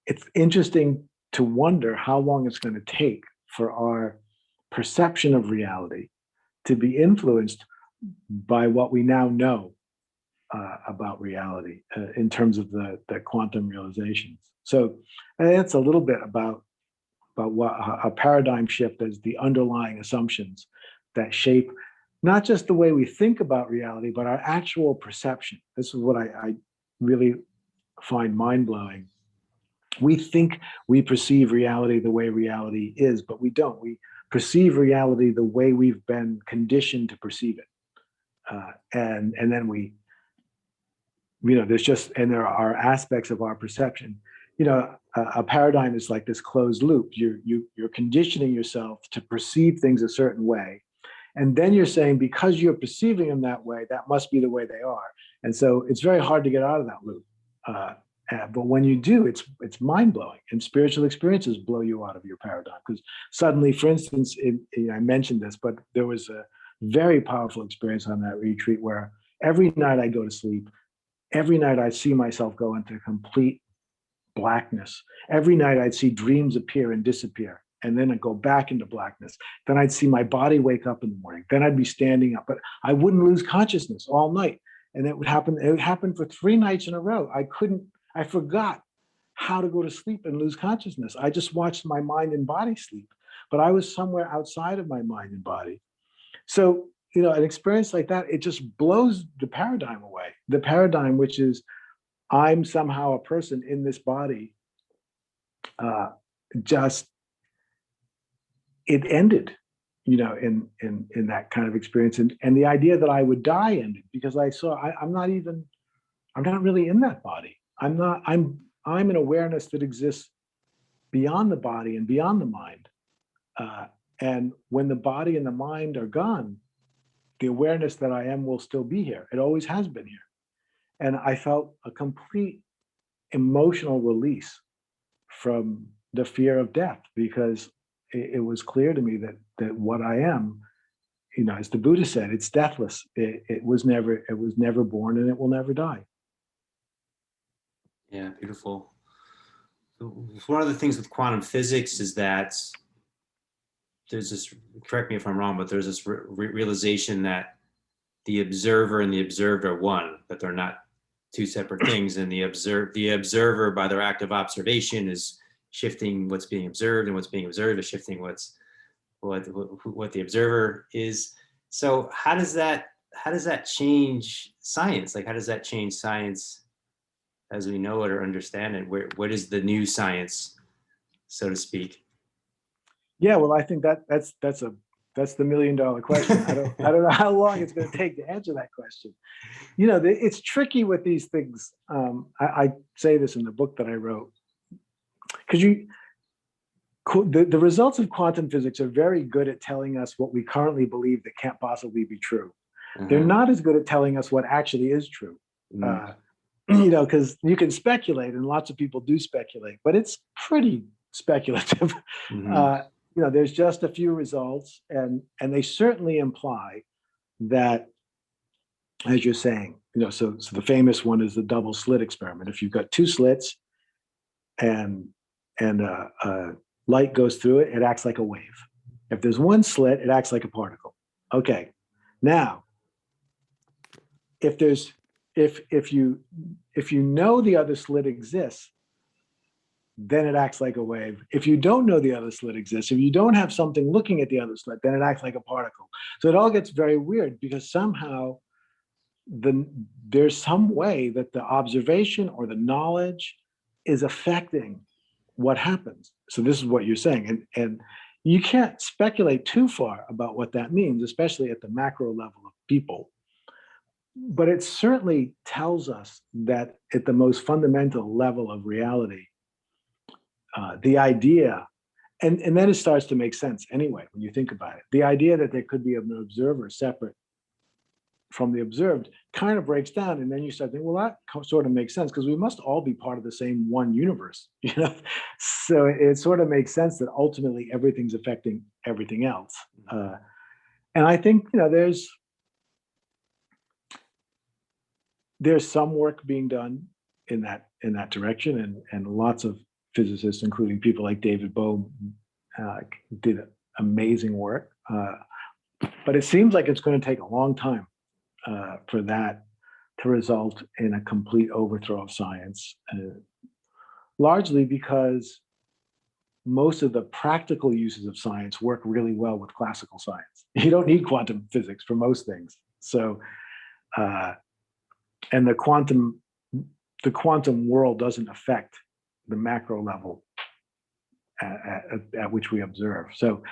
it's interesting to wonder how long it's going to take for our perception of reality to be influenced by what we now know about reality in terms of the quantum realizations. So that's a little bit about what a paradigm shift is, the underlying assumptions that shape not just the way we think about reality, but our actual perception. This is what I really find mind-blowing. We think we perceive reality the way reality is, but we don't. We perceive reality the way we've been conditioned to perceive it. And then there are aspects of our perception. A paradigm is like this closed loop. You're conditioning yourself to perceive things a certain way. And then you're saying, because you're perceiving them that way, that must be the way they are. And so it's very hard to get out of that loop. But when you do, it's mind-blowing. And spiritual experiences blow you out of your paradigm. Because suddenly, for instance, I mentioned this, but there was a very powerful experience on that retreat where every night I go to sleep, every night I see myself go into complete blackness. Every night I'd see dreams appear and disappear, and then I'd go back into blackness. Then I'd see my body wake up in the morning. Then I'd be standing up, but I wouldn't lose consciousness all night. And it would happen for 3 nights in a row. I forgot how to go to sleep and lose consciousness. I just watched my mind and body sleep, but I was somewhere outside of my mind and body. So, an experience like that, it just blows the paradigm away. The paradigm, which is I'm somehow a person in this body, it ended, in that kind of experience. And the idea that I would die ended, because I saw I'm not really in that body. I'm an awareness that exists beyond the body and beyond the mind. And when the body and the mind are gone, the awareness that I am will still be here. It always has been here. And I felt a complete emotional release from the fear of death, because it was clear to me that what I am, as the Buddha said, it's deathless. It was never born, and it will never die. Yeah, beautiful. One of the things with quantum physics is that there's this, correct me if I'm wrong, but there's this realization that the observer and the observed are one, that they're not two separate things. And the observer by their act of observation is shifting what's being observed, and what's being observed is shifting what the observer is. So how does that change science? Like, how does that change science as we know it or understand it? What is the new science, so to speak? Yeah, well, I think that's the $1 million question. I don't know how long it's going to take to answer that question. It's tricky with these things. I say this in the book that I wrote, because the results of quantum physics are very good at telling us what we currently believe that can't possibly be true. Mm-hmm. They're not as good at telling us what actually is true. Mm-hmm. Because you can speculate, and lots of people do speculate, but it's pretty speculative. Mm-hmm. There's just a few results, and they certainly imply that, as you're saying, so the famous one is the double slit experiment. If you've got 2 slits and light goes through it, it acts like a wave. If there's 1 slit, it acts like a particle. Okay. Now, if you know the other slit exists, then it acts like a wave. If you don't know the other slit exists, if you don't have something looking at the other slit, then it acts like a particle. So it all gets very weird because somehow there's some way that the observation or the knowledge is affecting what happens. So this is what you're saying. And you can't speculate too far about what that means, especially at the macro level of people. But it certainly tells us that at the most fundamental level of reality, the idea, and then it starts to make sense anyway, when you think about it. The idea that there could be an observer separate from the observed kind of breaks down. And then you start thinking, well, that sort of makes sense because we must all be part of the same one universe, you know? So it sort of makes sense that ultimately everything's affecting everything else. And I think, you know, there's some work being done in that direction, and lots of physicists, including people like David Bohm, did amazing work. But it seems like it's going to take a long time for that to result in a complete overthrow of science, largely because most of the practical uses of science work really well with classical science. You don't need quantum physics for most things. So, and the quantum world doesn't affect the macro level at which we observe. So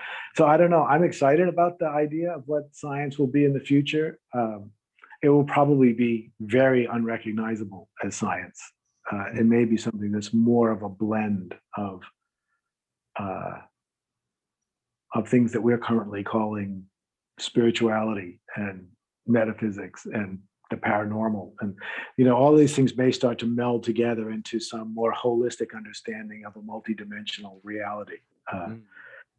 I don't know. I'm excited about the idea of what science will be in the future. It will probably be very unrecognizable as science. It may be something that's more of a blend of things that we're currently calling spirituality and metaphysics and the paranormal, and you know, all these things may start to meld together into some more holistic understanding of a multidimensional reality.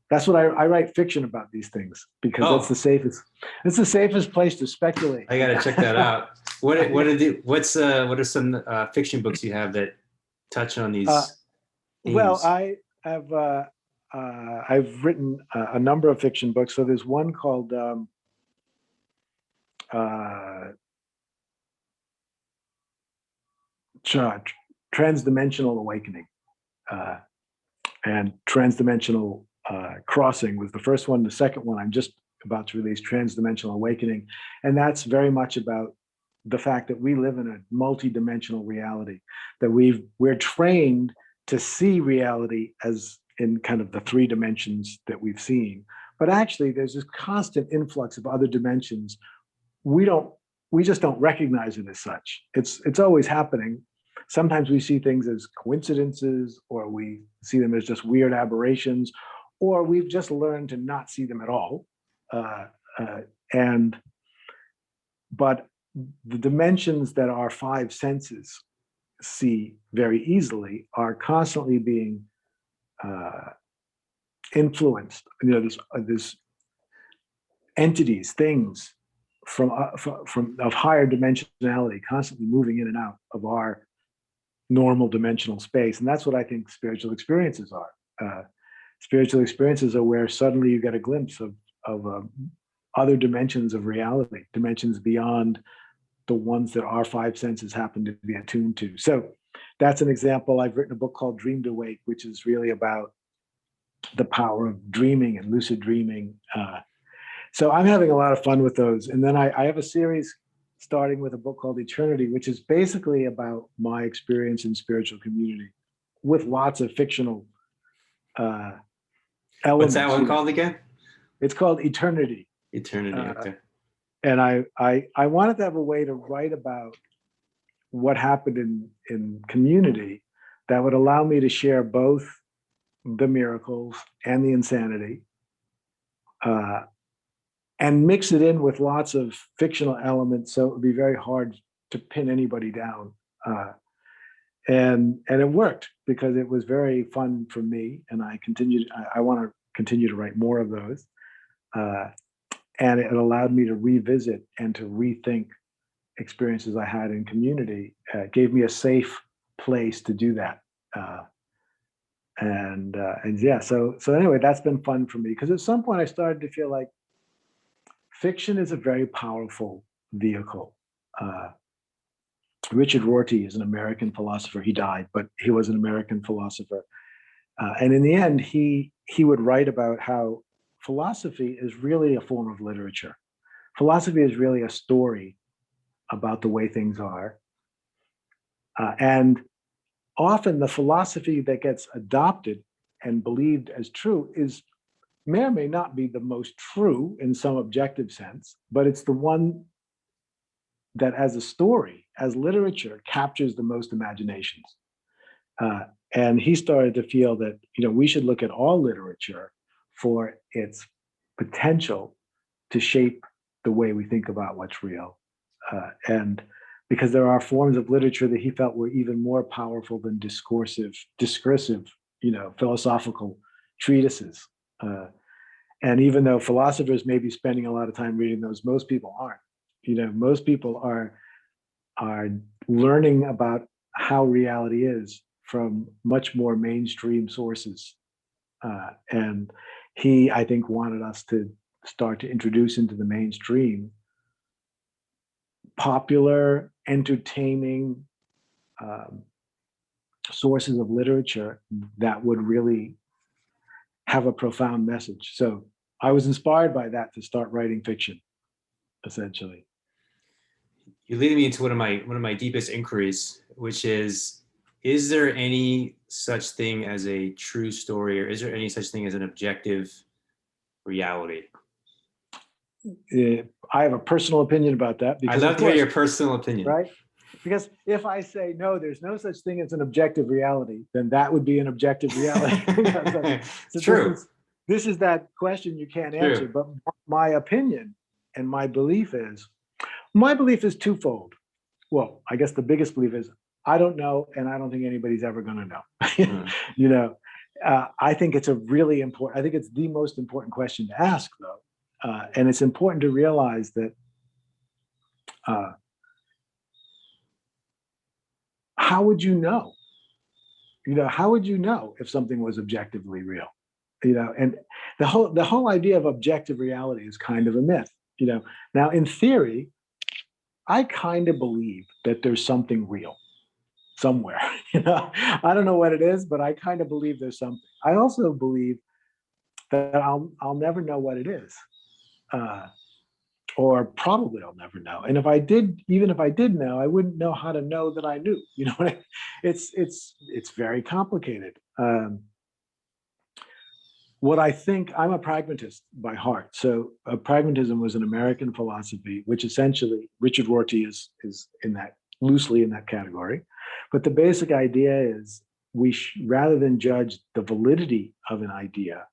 That's what I write fiction about these things because that's the safest. It's the safest place to speculate. I got to check that out. What are some fiction books you have that touch on these themes? Well, I've written a number of fiction books. So there's one called Transdimensional Awakening, and Transdimensional Crossing was the first one. The second one I'm just about to release, Transdimensional Awakening, and that's very much about the fact that we live in a multi-dimensional reality, that we're trained to see reality as in kind of the three dimensions that we've seen, but actually there's this constant influx of other dimensions. We just don't recognize it as such. It's always happening. Sometimes we see things as coincidences, or we see them as just weird aberrations, or we've just learned to not see them at all. But the dimensions that our five senses see very easily are constantly being influenced. You know, this entities, things from of higher dimensionality, constantly moving in and out of our normal dimensional space, and that's what I think spiritual experiences are. Spiritual experiences are where suddenly you get a glimpse of other dimensions of reality, dimensions beyond the ones that our five senses happen to be attuned to. So that's an example. I've written a book called Dreamed Awake, which is really about the power of dreaming and lucid dreaming. So I'm having a lot of fun with those. And then I have a series starting with a book called Eternity, which is basically about my experience in spiritual community with lots of fictional elements. What's that one called again? It's called Eternity. Eternity, okay. And I wanted to have a way to write about what happened in community that would allow me to share both the miracles and the insanity, and mix it in with lots of fictional elements, so it would be very hard to pin anybody down. And it worked because it was very fun for me, and I want to continue to write more of those. And it allowed me to revisit and to rethink experiences I had in community. It gave me a safe place to do that. And yeah, so anyway, that's been fun for me, because at some point I started to feel like fiction is a very powerful vehicle. Richard Rorty is an American philosopher. He died, but he was an American philosopher. And in the end, he would write about how philosophy is really a form of literature. Philosophy is really a story about the way things are. And often the philosophy that gets adopted and believed as true may or may not be the most true in some objective sense, but it's the one that as a story, as literature, captures the most imaginations. And he started to feel that, we should look at all literature for its potential to shape the way we think about what's real. And because there are forms of literature that he felt were even more powerful than discursive, philosophical treatises. And even though philosophers may be spending a lot of time reading those, most people aren't. Most people are learning about how reality is from much more mainstream sources. And he, I think, wanted us to start to introduce into the mainstream popular, entertaining sources of literature that would really have a profound message. So I was inspired by that to start writing fiction, essentially. You're leading me into one of my deepest inquiries, which is there any such thing as a true story, or is there any such thing as an objective reality? I have a personal opinion about that. I'd love to hear your personal opinion. Right? Because if I say, no, there's no such thing as an objective reality, then that would be an objective reality. So True. This is that question you can't answer. But my opinion and my belief is twofold. Well, I guess the biggest belief is I don't know, and I don't think anybody's ever going to know. I think it's I think it's the most important question to ask, though. And it's important to realize that how would you know? How would you know if something was objectively real? And the whole idea of objective reality is kind of a myth. Now in theory, I kind of believe that there's something real somewhere. I don't know what it is, but I kind of believe there's something. I also believe that I'll never know what it is. Or probably I'll never know. And even if I did know, I wouldn't know how to know that I knew. It's very complicated. What I think, I'm a pragmatist by heart. So pragmatism was an American philosophy, which essentially Richard Rorty is loosely in that category. But the basic idea is rather than judge the validity of an idea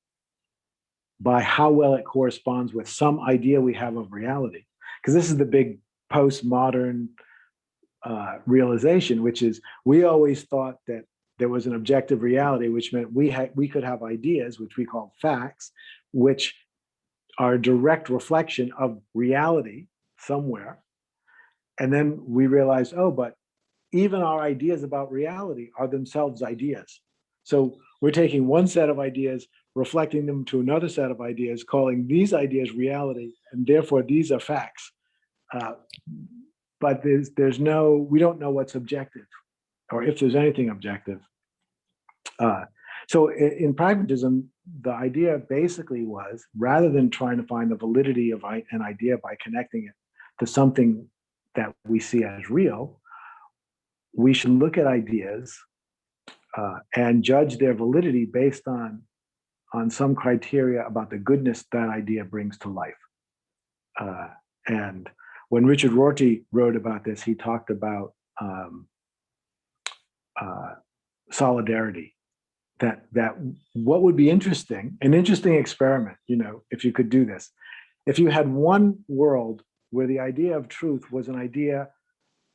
by how well it corresponds with some idea we have of reality, because this is the big postmodern realization, which is we always thought that there was an objective reality, which meant we could have ideas, which we call facts, which are a direct reflection of reality somewhere. And then we realized, but even our ideas about reality are themselves ideas. So we're taking one set of ideas, reflecting them to another set of ideas, calling these ideas reality, and therefore these are facts. But we don't know what's objective, or if there's anything objective. So in pragmatism, the idea basically was, rather than trying to find the validity of an idea by connecting it to something that we see as real, we should look at ideas and judge their validity based on some criteria about the goodness that idea brings to life. And when Richard Rorty wrote about this, he talked about solidarity. That what would be an interesting experiment, if you could do this. If you had one world where the idea of truth was an idea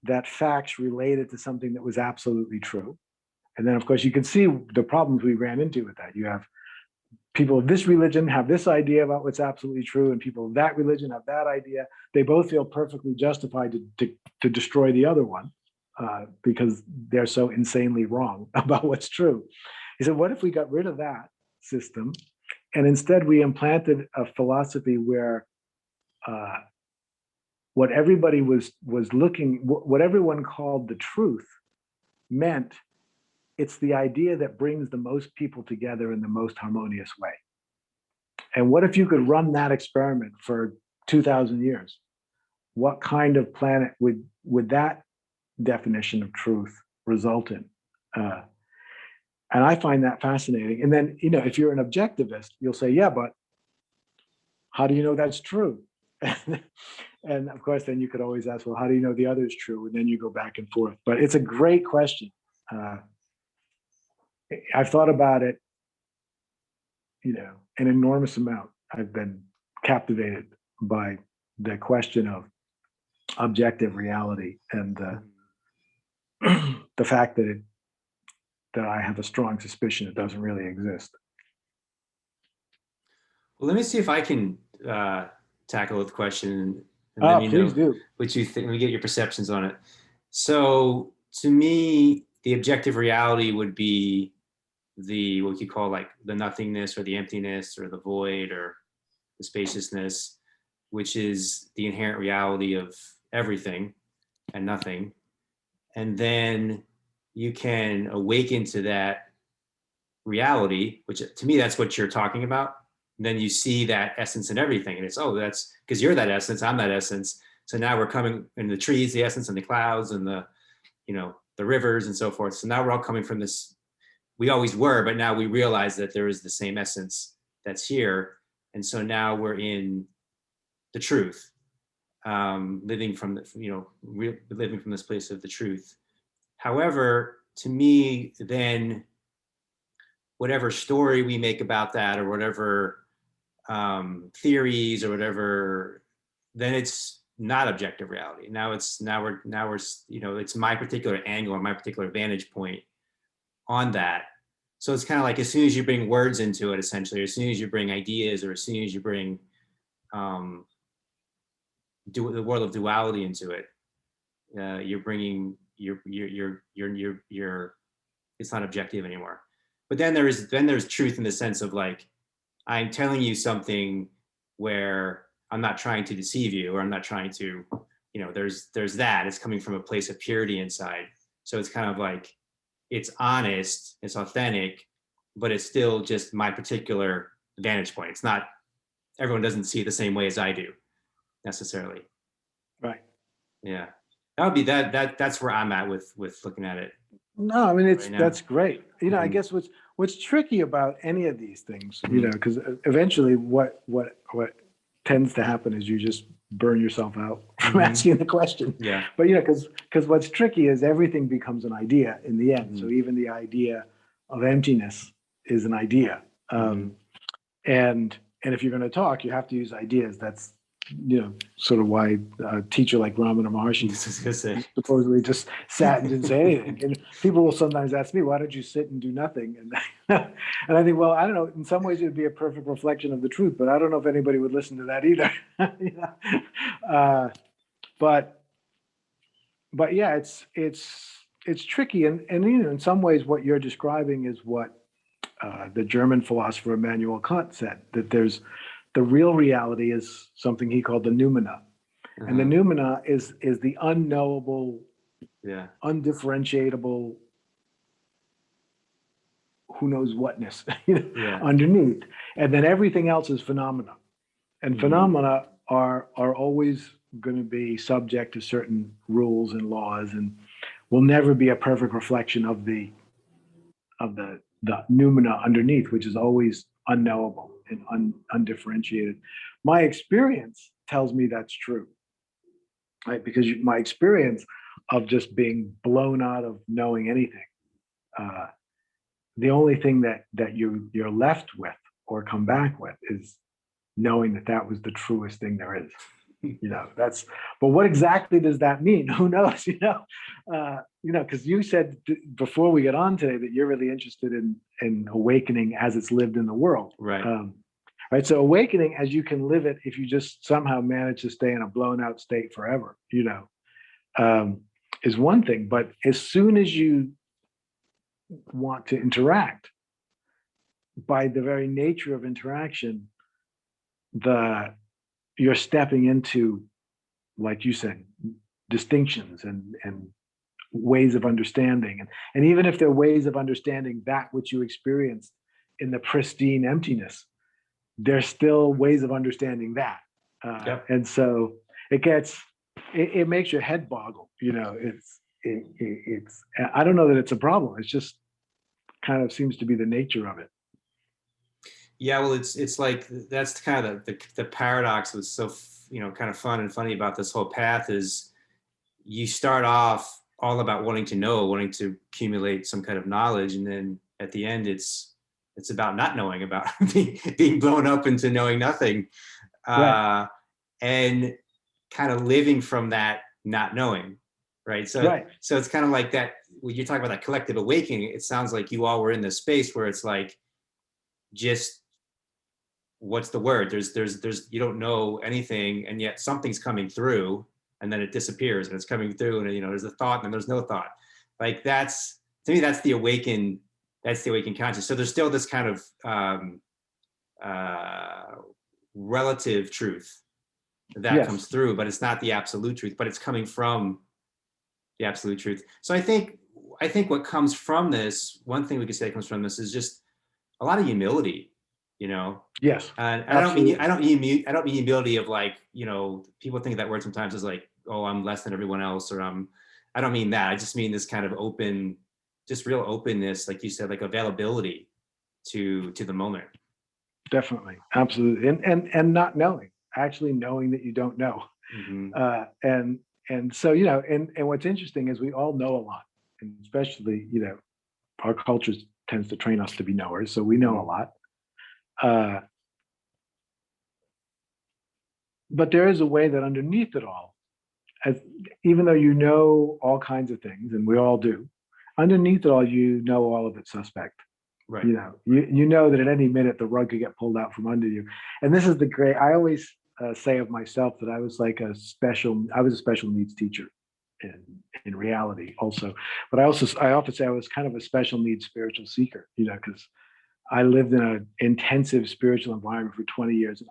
that facts related to something that was absolutely true. And then, of course, you can see the problems we ran into with that. You have people of this religion have this idea about what's absolutely true, and people of that religion have that idea. They both feel perfectly justified to destroy the other one because they're so insanely wrong about what's true. He said, what if we got rid of that system and instead we implanted a philosophy where what everybody was looking, what everyone called the truth meant it's the idea that brings the most people together in the most harmonious way. And what if you could run that experiment for 2,000 years? What kind of planet would that definition of truth result in? And I find that fascinating. And then, if you're an objectivist, you'll say, yeah, but how do you know that's true? And of course, then you could always ask, well, how do you know the other is true? And then you go back and forth. But it's a great question. I've thought about it, an enormous amount. I've been captivated by the question of objective reality and the fact that I have a strong suspicion it doesn't really exist. Well, let me see if I can tackle the question, and let me Please know do. what you think. Let me get your perceptions on it. So, to me, the objective reality would be what you call like the nothingness or the emptiness or the void or the spaciousness, which is the inherent reality of everything and nothing. And then you can awaken to that reality, which to me, that's what you're talking about. And then you see that essence in everything. And it's, that's because you're that essence, I'm that essence. So now we're coming in the trees, the essence, and the clouds and the rivers and so forth. So now we're all coming from this. We always were, but now we realize that there is the same essence that's here. And so now we're in the truth, living from living from this place of the truth. However, to me, then whatever story we make about that, or whatever theories, or whatever, then it's not objective reality. Now we're it's my particular angle or my particular vantage point on that. So it's kind of like as soon as you bring words into it, essentially, or as soon as you bring ideas, or as soon as you bring the world of duality into it, you're bringing it's not objective anymore. But then there's truth in the sense of like, I'm telling you something where I'm not trying to deceive you, or I'm not trying to, there's that. It's coming from a place of purity inside. So it's kind of like, it's honest, it's authentic, but it's still just my particular vantage point. It's not, everyone doesn't see it the same way as I do necessarily. Right. Yeah. That would be that's where I'm at with looking at it. No, I mean, right that's great. I guess what's tricky about any of these things, because eventually what tends to happen is you just burn yourself out from asking the question. Yeah. But because what's tricky is everything becomes an idea in the end. So even the idea of emptiness is an idea. And if you're going to talk, you have to use ideas. That's sort of why a teacher like Ramana Maharshi supposedly just sat and didn't say anything. And people will sometimes ask me, why don't you sit and do nothing? And I think, well, I don't know. In some ways, it would be a perfect reflection of the truth, but I don't know if anybody would listen to that either. But yeah, it's tricky. And in some ways, what you're describing is what the German philosopher Immanuel Kant said, that the real reality is something he called the noumena. And the noumena is the unknowable, undifferentiatable, who knows whatness underneath. And then everything else is phenomena. And phenomena are always going to be subject to certain rules and laws, and will never be a perfect reflection of the noumena underneath, which is always unknowable and undifferentiated. My experience tells me that's true, right? Because my experience of just being blown out of knowing anything, the only thing that you're left with or come back with is knowing that was the truest thing there is. But what exactly does that mean? Who knows? Because you said before we get on today that you're really interested in awakening as it's lived in the world. Right. Right. So awakening as you can live it, if you just somehow manage to stay in a blown out state forever, is one thing. But as soon as you want to interact, by the very nature of interaction, you're stepping into, like you said, distinctions and ways of understanding. And even if they're ways of understanding that which you experienced in the pristine emptiness, there's still ways of understanding that. Yep. And so it makes your head boggle, it's, I don't know that it's a problem. It's just kind of seems to be the nature of it. Yeah, well, it's like that's kind of the paradox was so kind of fun and funny about this whole path is you start off all about wanting to know, wanting to accumulate some kind of knowledge, and then at the end it's about not knowing, about being blown up into knowing nothing, Right. and kind of living from that not knowing, right? Right. So it's kind of like that when you talk about that collective awakening. It sounds like you all were in this space where it's like just what's the word? There's you don't know anything, and yet something's coming through, and then it disappears, and it's coming through, and there's a thought, and then there's no thought. Like that's to me, that's the awakened conscious. So there's still this kind of relative truth that comes Yes. through, but it's not the absolute truth, but it's coming from the absolute truth. So I think what comes from this, one thing we could say comes from this is just a lot of humility. Yes. And Absolutely. I don't mean humility of like, people think of that word sometimes as like, oh, I'm less than everyone else, or I don't mean that. I just mean this kind of open, just real openness, like you said, like availability to the moment. Definitely. Absolutely. And not knowing, actually knowing that you don't know. Mm-hmm. And so, and what's interesting is we all know a lot, and especially, our culture tends to train us to be knowers. So we know a lot. But there is a way that underneath it all, even though you know all kinds of things, and we all do, underneath it all, you know all of it suspect. Right. You know that at any minute the rug could get pulled out from under you. And this is the great. I always say of myself that I was a special needs teacher in reality also. But I often say I was kind of a special needs spiritual seeker. Because I lived in an intensive spiritual environment for 20 years.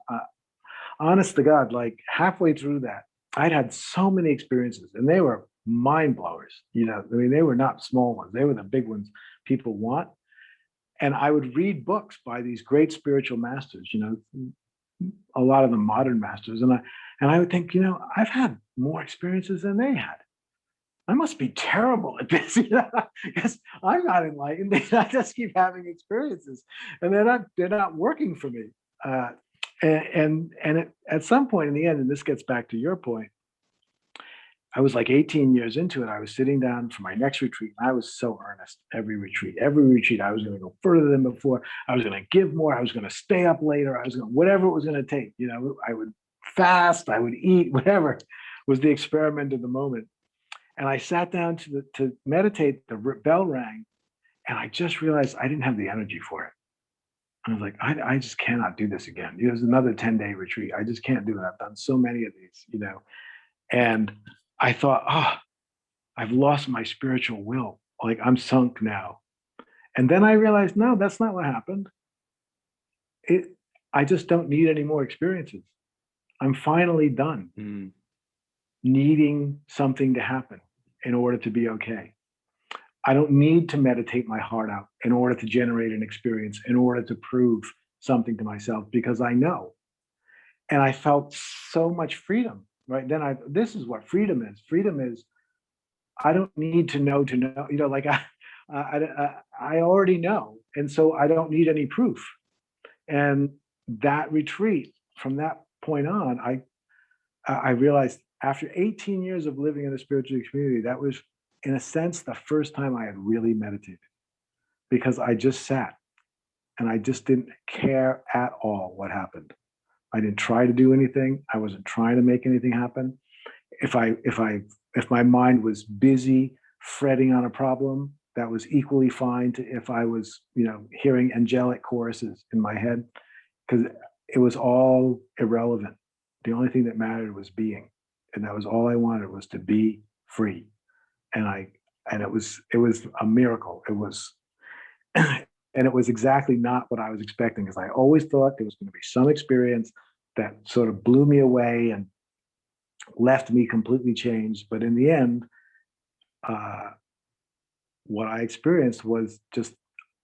Honest to God, like halfway through that, I'd had so many experiences, and they were mind blowers. They were not small ones; they were the big ones people want. And I would read books by these great spiritual masters. A lot of the modern masters, and I would think, I've had more experiences than they had. I must be terrible at this, because I'm not enlightened. I just keep having experiences, and they're not working for me. At some point in the end, and this gets back to your point, I was like 18 years into it. I was sitting down for my next retreat, and I was so earnest. Every retreat, I was going to go further than before. I was going to give more. I was going to stay up later. I was going to, whatever it was going to take. I would fast. I would eat. Whatever was the experiment of the moment. And I sat down to meditate. The bell rang, and I just realized I didn't have the energy for it. I was like, I just cannot do this again. It was another 10-day retreat. I just can't do it. I've done so many of these, And I thought, I've lost my spiritual will. Like I'm sunk now. And then I realized, no, that's not what happened. I just don't need any more experiences. I'm finally done needing something to happen in order to be okay. I don't need to meditate my heart out in order to generate an experience, in order to prove something to myself, because I know. And I felt so much freedom. Right then, this is what freedom is. Freedom is, I don't need to know to know. Like I already know, and so I don't need any proof. And that retreat, from that point on, I realized after 18 years of living in a spiritual community, that was, in a sense, the first time I had really meditated, because I just sat and I just didn't care at all what happened. I didn't try to do anything. I wasn't trying to make anything happen. If my mind was busy fretting on a problem, that was equally fine to if I was, hearing angelic choruses in my head, because it was all irrelevant. The only thing that mattered was being, and that was all I wanted, was to be free. And it was a miracle. It was and it was exactly not what I was expecting, because I always thought there was going to be some experience that sort of blew me away and left me completely changed. But in the end, what I experienced was just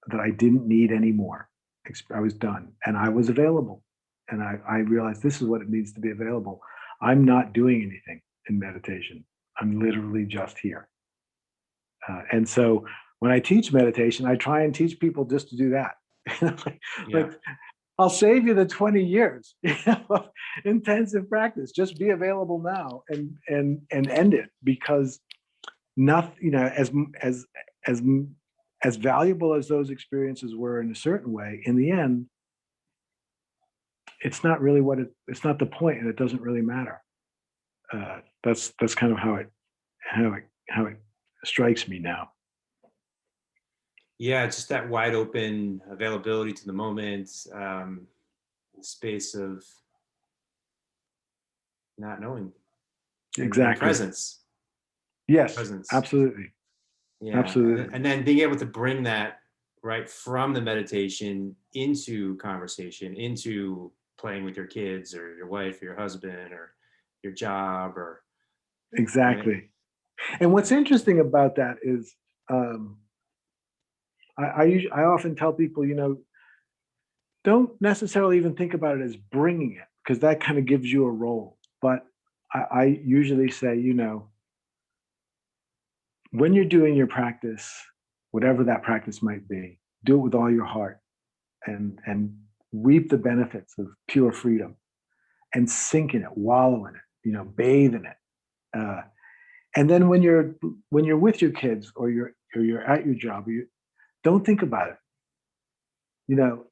that I didn't need any more. I was done and I was available. And I realized this is what it means to be available. I'm not doing anything in meditation. I'm literally just here. And so when I teach meditation, I try and teach people just to do that. Yeah. Like, I'll save you the 20 years of intensive practice. Just be available now and end it, because nothing, as as valuable as those experiences were in a certain way, in the end, it's not really it's not the point, and it doesn't really matter. That's kind of how it strikes me now. Yeah, just that wide open availability to the moment, space of not knowing, and Exactly. presence. Yes, Presence. absolutely. Yeah, Absolutely. and then being able to bring that right from the meditation into conversation, into playing with your kids or your wife or your husband or your job, or right. Exactly. And what's interesting about that is, um, I often tell people, don't necessarily even think about it as bringing it, because that kind of gives you a role. But I usually say, when you're doing your practice, whatever that practice might be, do it with all your heart and reap the benefits of pure freedom and sink in it, wallow in it, bathe in it. And then when you're with your kids, or you're at your job, don't think about it. You know,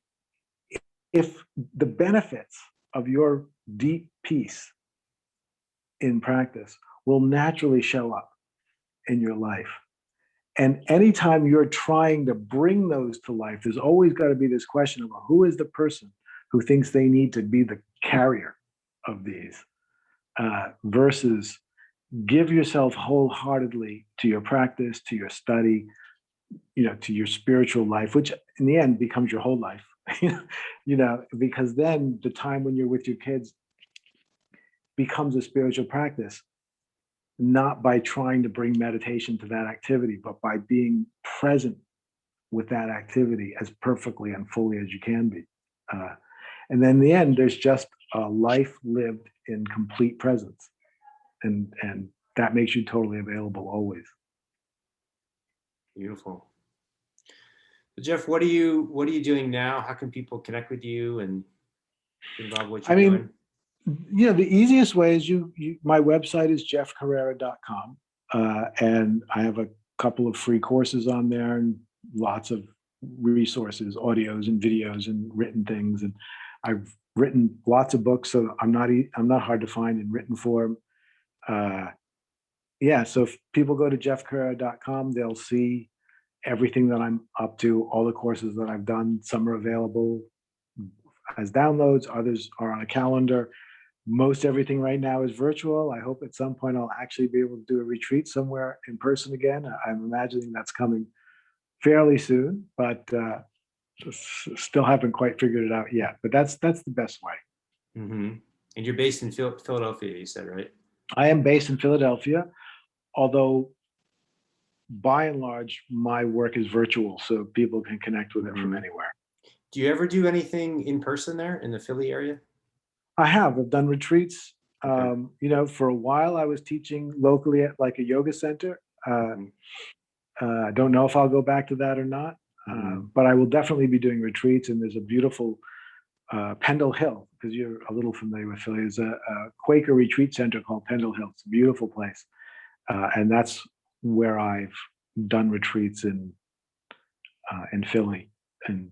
if the benefits of your deep peace in practice will naturally show up in your life. And anytime you're trying to bring those to life, there's always got to be this question of who is the person who thinks they need to be the carrier of these, versus give yourself wholeheartedly to your practice, to your study, to your spiritual life, which in the end becomes your whole life. Because then the time when you're with your kids becomes a spiritual practice, not by trying to bring meditation to that activity, but by being present with that activity as perfectly and fully as you can be. And then in the end, there's just a life lived in complete presence. And that makes you totally available always. Beautiful. So Jeff, what are you doing now? How can people connect with you and get involved with what I you're mean, doing? the easiest way is my website is jeffcarreira.com. And I have a couple of free courses on there and lots of resources, audios and videos and written things. And I've written lots of books, so I'm not hard to find in written form. Yeah, so if people go to jeffcarreira.com, they'll see everything that I'm up to, all the courses that I've done. Some are available as downloads, others are on a calendar. Most everything right now is virtual. I hope at some point I'll actually be able to do a retreat somewhere in person again. I'm imagining that's coming fairly soon, but still haven't quite figured it out yet. But that's the best way. Mm-hmm. And you're based in Philadelphia, you said, right? I am based in Philadelphia, although by and large my work is virtual, so people can connect with it from anywhere. Do you ever do anything in person there in the Philly area? I've done retreats. Okay. For a while I was teaching locally at like a yoga center. Mhm. I don't know if I'll go back to that or not, Mhm. but I will definitely be doing retreats. And there's a beautiful Pendle Hill, because you're a little familiar with Philly. There's a Quaker retreat center called Pendle Hill. It's a beautiful place, and that's where I've done retreats in Philly, and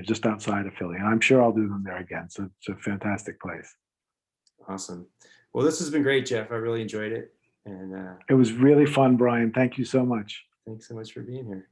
just outside of Philly. And I'm sure I'll do them there again. So it's a fantastic place. Awesome. Well, this has been great, Jeff. I really enjoyed it. And It was really fun, Brian. Thank you so much. thanks so much for being here.